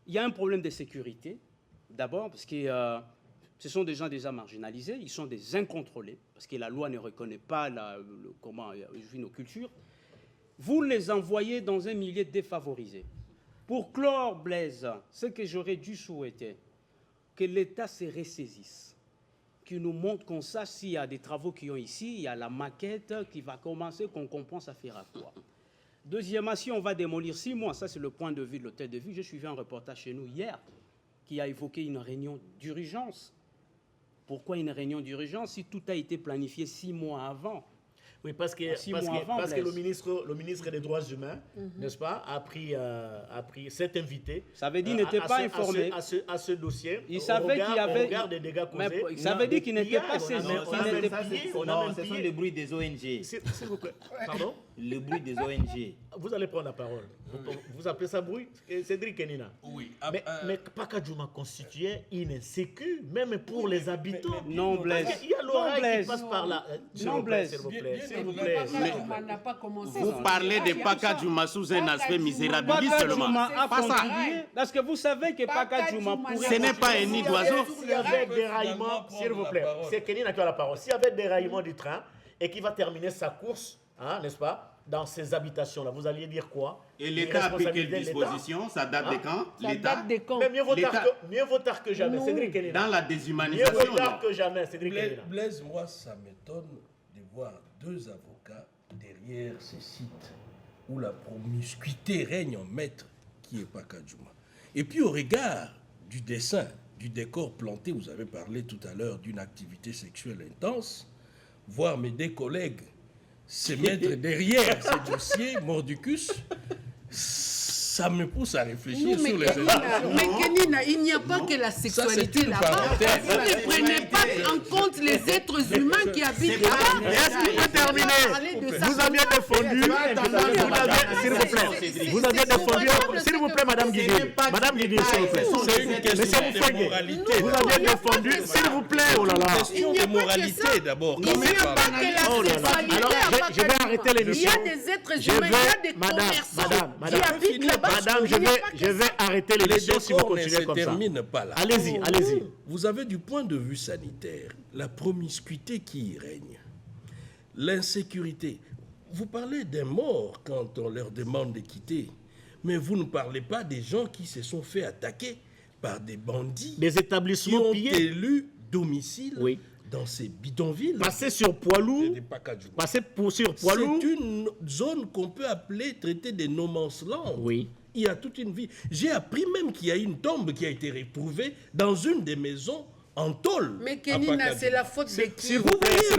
I: il y a un problème de sécurité. D'abord, parce que ce sont des gens déjà marginalisés, ils sont des incontrôlés, parce que la loi ne reconnaît pas comment vivent nos cultures. Vous les envoyez dans un milieu défavorisé. Pour clore, Blaise, ce que j'aurais dû souhaiter, que l'État se ressaisisse, qu'il nous montre qu'on sache s'il y a des travaux qui ont ici, il y a la maquette qui va commencer, qu'on comprend ça fera quoi. Deuxièmement, si on va démolir 6 mois, ça c'est le point de vue de l'hôtel de ville. Je suivais un reportage chez nous hier qui a évoqué une réunion d'urgence. Pourquoi une réunion d'urgence si tout a été planifié 6 mois avant?
G: Oui, parce que le ministre des Droits humains, n'est-ce pas, a pris cet invité.
I: Ça veut dire qu'il n'était pas informé.
G: À ce dossier.
I: Il savait qu'il y avait
G: des dégâts causés.
I: Mais ça veut dire qu'il n'était pas saisi.
B: Non, ce sont les bruits des ONG.
G: S'il vous plaît. Pardon?
B: Le bruit des ONG.
G: Vous allez prendre la parole. Vous appelez ça bruit? Cédric Kenina.
D: Oui.
G: Mais Paka Djouma constituait une insécurité, même pour les habitants.
I: Non, Blaise.
G: Il y a l'oreille qui passe par là.
I: Non, Blaise.
G: S'il vous plaît.
J: Vous parlez de Paka Djouma sous un aspect misérabiliste seulement.
I: Pas ça. Parce que vous savez que Paka Djouma pourrait...
J: Ce n'est pas un nid d'oiseau.
G: S'il y avait déraillement, s'il vous plaît, c'est Kenina qui a la parole. S'il y avait déraillement du train et qui va terminer sa course, n'est-ce pas, dans ces habitations-là, vous alliez dire quoi?
J: Et l'État a pris quelle disposition? Ça date de quand?
H: L'État.
G: Mais mieux vaut tard que jamais, Cédric Kenina.
J: Dans la déshumanisation.
G: Mieux vaut tard que jamais, Cédric Kenina.
D: Blaise, moi, ça m'étonne de voir deux avocats derrière ces sites où la promiscuité règne en maître, qui est Paka Djouma. Et puis au regard du dessin, du décor planté, vous avez parlé tout à l'heure d'une activité sexuelle intense, voir mes deux collègues se mettre derrière ces dossiers mordicus, ça me pousse à réfléchir sur les éléments.
H: Mais Kenina, il n'y a pas que la sexualité là-bas. Vous ne prenez pas en compte les êtres humains qui habitent là-bas.
G: Est-ce qu'il peut terminer? Vous aviez défendu, s'il vous plaît, vous aviez défendu, s'il vous plaît, Madame Guidi, s'il vous plaît.
D: C'est une question de moralité.
G: Vous aviez défendu, s'il vous plaît, oh là là.
D: C'est une question de moralité d'abord.
H: Il n'y a pas que la sexualité.
G: Alors, je vais arrêter l'émission.
H: Il y a des êtres humains, il y a des commerçants qui habitent là-bas.
G: Madame, je vais arrêter l'émission si vous continuez comme ça.
D: Ne se termine pas là.
G: Allez-y.
D: Vous avez du point de vue sanitaire la promiscuité qui y règne, l'insécurité. Vous parlez des morts quand on leur demande de quitter, mais vous ne parlez pas des gens qui se sont fait attaquer par des bandits,
G: des établissements
D: qui ont élu domicile dans ces bidonvilles.
G: Passer sur Poilou,
D: c'est une zone qu'on peut appeler traité de no man's land.
G: Oui.
D: Il y a toute une vie. J'ai appris même qu'il y a une tombe qui a été retrouvée dans une des maisons en tôle.
H: Mais Kenina, c'est la faute de qui?
G: S'il vous plaît,
H: C'est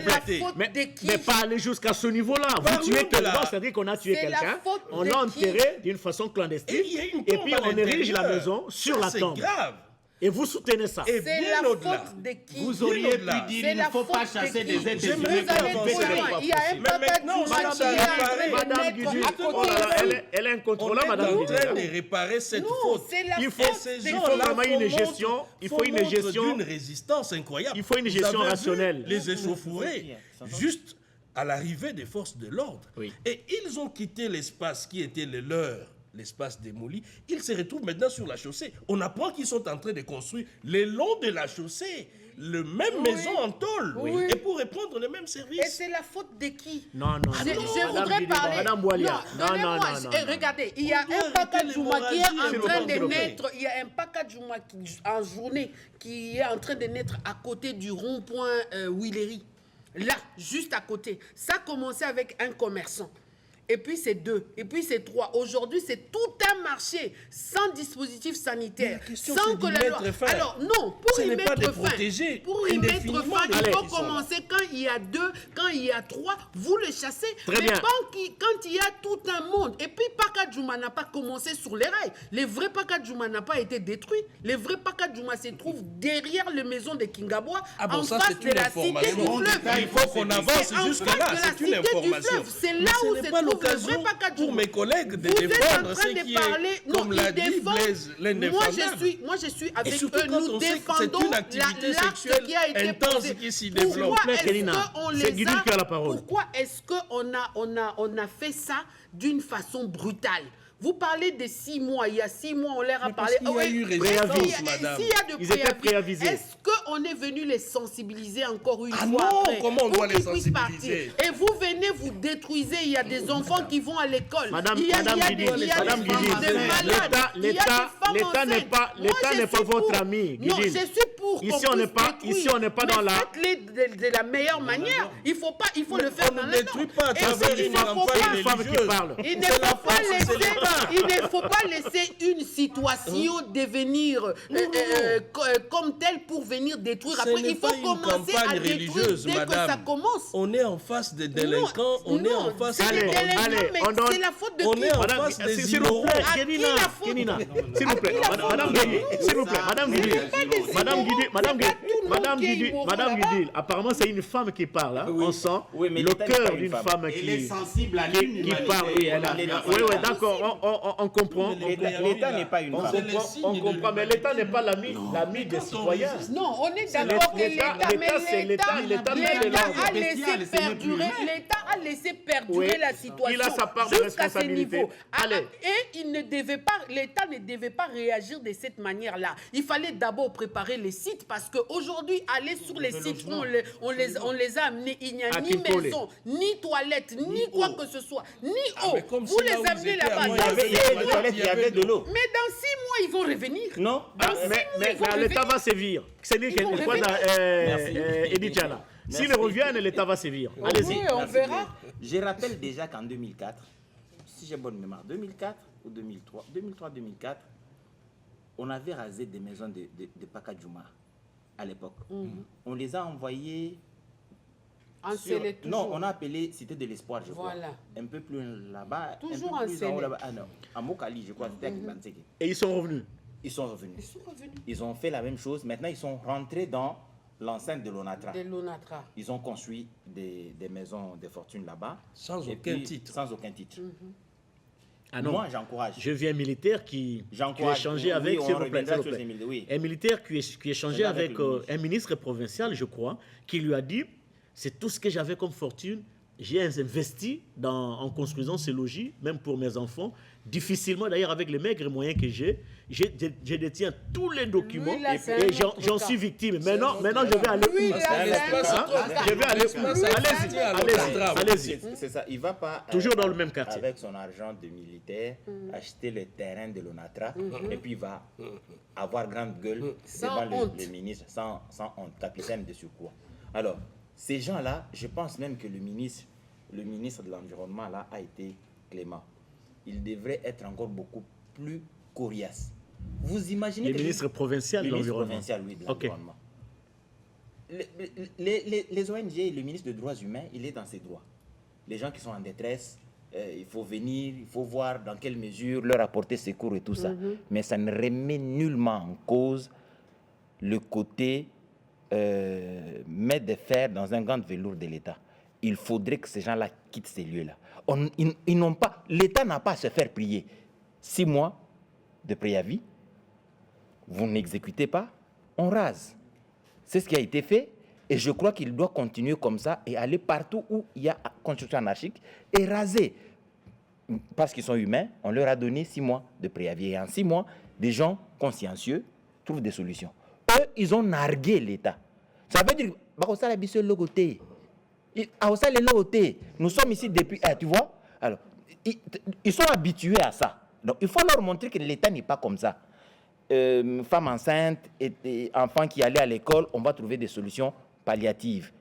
H: la faute de qui?
G: Mais pas aller jusqu'à ce niveau-là. Vous tuez quelqu'un, c'est-à-dire qu'on a tué quelqu'un, on l'a enterré d'une façon clandestine, et puis on érige la maison sur la tombe.
D: C'est grave.
G: Et vous soutenez ça.
D: Et
H: c'est
D: bien
H: la
D: au-delà.
H: faute de qui?
J: Vous auriez pu dire qu'il ne faut pas chasser des êtres humains.
H: Il y a un Paka Djouma qui est en train de
G: Madame
H: mettre
G: Guidi,
H: à côté.
G: elle est incontrôlable,
D: On est
G: Madame
D: en
G: Guidi.
D: train de réparer cette faute.
H: C'est la
G: Il
H: faute
G: faut
H: des
G: vraiment une gestion. Il faut une gestion
D: d'une résistance incroyable.
G: Il faut une gestion
D: Vous avez
G: rationnelle.
D: vu les échauffourées juste à l'arrivée des forces de l'ordre.
G: Oui.
D: Et ils ont quitté l'espace qui était le leur, l'espace démoli. Ils se retrouvent maintenant sur la chaussée. On apprend qu'ils sont en train de construire le long de la chaussée le même maison en tôle et pour répondre les mêmes services.
H: Et c'est la faute de qui?
G: Non.
H: Je voudrais parler.
G: Madame Boilia.
H: Non. Regardez, il y a un Paka Djouma qui est en train de naître. Il y a un Paka Djouma en journée qui est en train de naître à côté du rond-point Willery. Là, juste à côté. Ça a commencé avec un commerçant. Et puis c'est 2, et puis c'est 3. Aujourd'hui, c'est tout un marché sans dispositif sanitaire, sans que la loi. Alors non, pour y mettre fin, il faut commencer quand il y a 2, quand il y a 3, vous le chassez.
G: Très bien.
H: Quand il y a tout un monde, et puis Paka Djouma n'a pas commencé sur les rails. Les vrais Paka Djouma n'a pas été détruit. Les vrais Paka Djouma se trouvent derrière les maisons de Kingaboua, en face de la cité du fleuve.
D: Il faut qu'on avance jusque-là, c'est une information.
H: C'est là où se trouve
D: l'occasion pour mes collègues de défendre ce qui est, comme l'a dit Blaise, l'indéfendable.
H: Moi, je suis avec
D: surtout
H: eux. Nous défendons l'acte qui a été posé.
D: Qui s'y développe.
H: Pourquoi est-ce qu'on a fait ça d'une façon brutale? Vous parlez de 6 mois. Il y a 6 mois, on leur a parlé.
D: Il y a eu résistance, madame.
H: S'il y a de préavis, est-ce qu'on est venu les sensibiliser encore une fois
D: non,
H: après,
D: comment on doit les sensibiliser?
H: Et vous venez, vous détruisez. Il y a des enfants qui vont à l'école.
G: Madame Guidi, l'État n'est pas votre ami.
H: Non, je suis pour.
G: Ici, on n'est pas dans la.
H: Faites-les de la meilleure manière. Il faut le faire dans le temps.
D: On ne détruit pas à travers une campagne religieuse.
H: Il ne faut pas laisser Il ne faut pas laisser une situation devenir comme telle pour venir détruire. Après, il faut commencer à détruire dès que ça commence.
D: On est en face des délinquants, on est en face
H: des délinquants, mais c'est la faute de qui?
D: On est en face des ignorants.
G: Kénina, s'il vous plaît, Madame Guidi, s'il vous plaît, Madame Guidi, apparemment c'est une femme qui parle, hein. On sent le cœur d'une femme qui
B: est sensible à
G: qui parle. Oui, d'accord, on comprend.
B: L'État n'est pas une femme.
G: On comprend, mais l'État n'est pas l'ami des citoyens.
H: Non, on est d'accord que l'État a laissé perdurer la situation.
G: Il a sa part de responsabilité.
H: Et l'État ne devait pas réagir de cette manière-là. Il fallait d'abord préparer les sites parce qu'aujourd'hui, aller sur les sites où on les a amenés, il n'y a ni maison, ni toilette, ni quoi que ce soit, ni eau. Vous les amenez là-bas.
B: Il y avait de l'eau.
H: Mais dans 6 mois, ils vont revenir.
B: Non.
G: Mais l'État va sévir. C'est dit quoi Edith Diana. S'ils reviennent, l'État va sévir. Allez-y.
H: Oui, on verra.
B: Je rappelle déjà qu'en 2004, si j'ai bonne mémoire, 2004 ou 2003-2004, on avait rasé des maisons de Pakadjouma à l'époque. On les a envoyées... Non, on a appelé Cité de l'Espoir, je crois. Un peu plus là-bas.
H: Toujours
B: un peu plus en haut
H: là-bas.
B: Ah non, à Mokali, je crois.
G: Et ils sont revenus.
B: Ils sont revenus. Ils ont fait la même chose. Maintenant, ils sont rentrés dans l'enceinte de l'ONATRA. Ils ont construit des maisons de fortune là-bas.
D: Sans aucun titre.
B: Sans aucun titre.
G: Ah non.
B: Moi, j'encourage.
G: Je vis un militaire qui échangeait avec, s'il vous plaît, un militaire qui échangeait avec un ministre provincial, je crois, qui lui a dit, c'est tout ce que j'avais comme fortune, j'ai investi en construisant ces logis, même pour mes enfants. Difficilement, d'ailleurs, avec les maigres moyens que je détiens tous les documents et j'en suis victime. Maintenant, je vais aller où? Je vais aller où? Allez-y.
B: C'est ça, il ne va pas...
G: Toujours dans le même quartier.
B: Avec son argent de militaire, acheter le terrain de l'ONATRA et puis il va avoir grande gueule devant le ministre, sans honte, capitaine de surcroît. Alors, ces gens-là, je pense même que le ministre de l'Environnement là a été clément. Il devrait être encore beaucoup plus coriace. Vous imaginez...
G: Le ministre provincial de l'Environnement.
B: Le ministre provincial, oui, de l'Environnement. Les ONG, le ministre des Droits humains, il est dans ses droits. Les gens qui sont en détresse, il faut venir, il faut voir dans quelle mesure leur apporter secours et tout ça. Mais ça ne remet nullement en cause le côté mettre de fer dans un gant de velours de l'État. Il faudrait que ces gens-là quittent ces lieux-là. Ils n'ont pas, l'État n'a pas à se faire prier. 6 mois de préavis, vous n'exécutez pas, on rase. C'est ce qui a été fait et je crois qu'il doit continuer comme ça et aller partout où il y a construction anarchique et raser. Parce qu'ils sont humains, on leur a donné 6 mois de préavis. Et en 6 mois, des gens consciencieux trouvent des solutions. Eux, ils ont nargué l'État. Ça veut dire nous sommes ici depuis... tu vois? Alors, ils sont habitués à ça. Donc, il faut leur montrer que l'État n'est pas comme ça. Femmes enceintes et enfants qui allaient à l'école, on va trouver des solutions palliatives.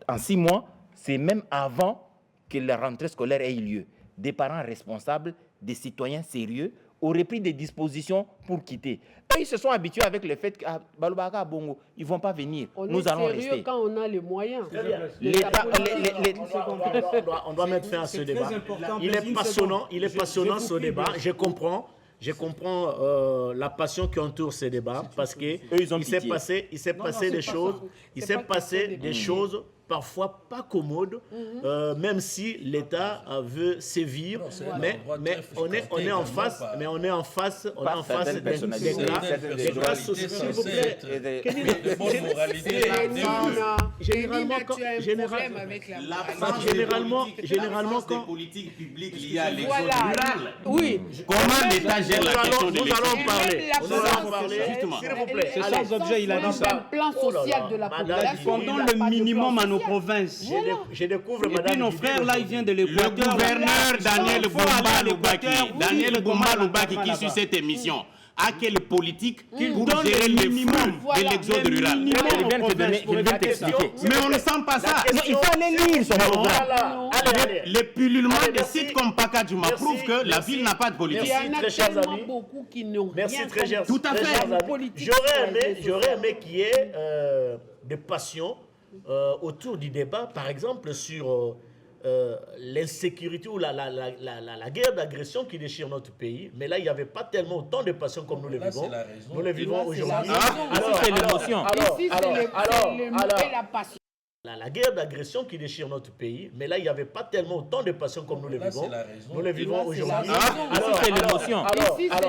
B: En 6 mois, c'est même avant que la rentrée scolaire ait eu lieu. Des parents responsables, des citoyens sérieux, auraient pris des dispositions pour quitter. Eux, ils se sont habitués avec le fait qu'ils ne vont pas venir. Nous allons rester.
H: Quand on a les moyens.
G: On doit mettre fin à ce débat. Il est passionnant ce débat. Je comprends la passion qui entoure ces débats parce que il s'est passé des choses parfois pas commodes, même si l'État veut sévir, mais on est en face des cas sociaux. S'il vous plaît, généralement quand
F: politique publique liée à
H: l'exode rural,
F: comment l'État gère la question de
G: nous allons parler,
F: justement.
G: s'il vous plaît.
I: C'est sans objet, il a dit ça.
H: Un plan social de la population.
I: Pendant le minimum à nos provinces.
G: Je découvre,
I: et puis nos frères là, ils viennent de l'Équateur.
J: Le gouverneur Daniel Gomba Loubaki, qui suit cette émission,
F: a quelle politique pour gérer les flux de l'exode rural. Mais on ne sent pas ça.
B: Il faut aller lire son programme.
F: Les pullulements des sites comme Pakadjouma prouvent que la ville n'a pas de politique.
H: Il y en a tellement beaucoup qui n'ont rien comme
F: Tout à fait.
H: politique.
G: J'aurais aimé qu'il y ait des passions autour du débat, par exemple sur l'insécurité ou la guerre d'agression qui déchire notre pays. Mais là, il n'y avait pas tellement autant de passions comme nous les vivons. Nous les vivons aujourd'hui.
B: C'est l'émotion.
H: Ici, c'est la passion.
G: La guerre d'agression qui déchire notre pays, mais là, il n'y avait pas tellement autant de passions comme nous les vivons. Nous les vivons aujourd'hui.
B: C'est l'émotion.
H: Ici, c'est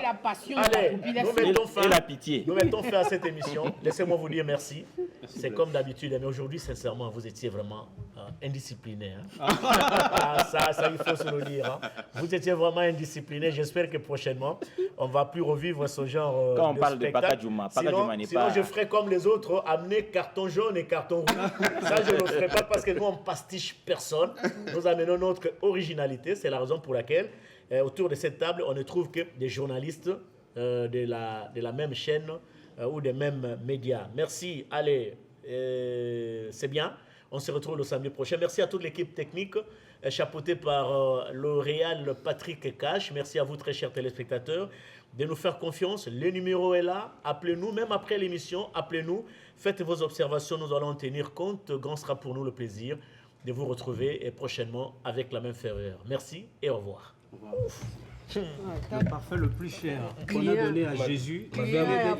H: la passion de la population.
B: Et la pitié.
G: Nous mettons fin à cette émission. Laissez-moi vous dire merci. C'est comme d'habitude, mais aujourd'hui, sincèrement, vous étiez vraiment indiscipliné. Ça, il faut se le dire. Vous étiez vraiment indiscipliné. J'espère que prochainement, on ne va plus revivre ce genre
B: Quand on
G: de
B: parle de
G: spectacle.
B: Pakadjouma, Pakadjouma n'est
G: Sinon,
B: pas...
G: je ferai comme les autres, amener carton jaune et carton rouge. Ça, je ne le ferai pas parce que nous, on pastiche personne. Nous amenons notre originalité. C'est la raison pour laquelle, autour de cette table, on ne trouve que des journalistes de la même chaîne ou des mêmes médias. Merci. Allez, c'est bien. On se retrouve le samedi prochain. Merci à toute l'équipe technique chapeautée par le réal Patrick Cash. Merci à vous, très chers téléspectateurs, de nous faire confiance. Le numéro est là. Appelez-nous, même après l'émission. Appelez-nous. Faites vos observations. Nous allons en tenir compte. Grand sera pour nous le plaisir de vous retrouver et prochainement avec la même ferveur. Merci et au revoir.
I: Le parfum le plus cher qu'on a donné à Jésus.
H: Madame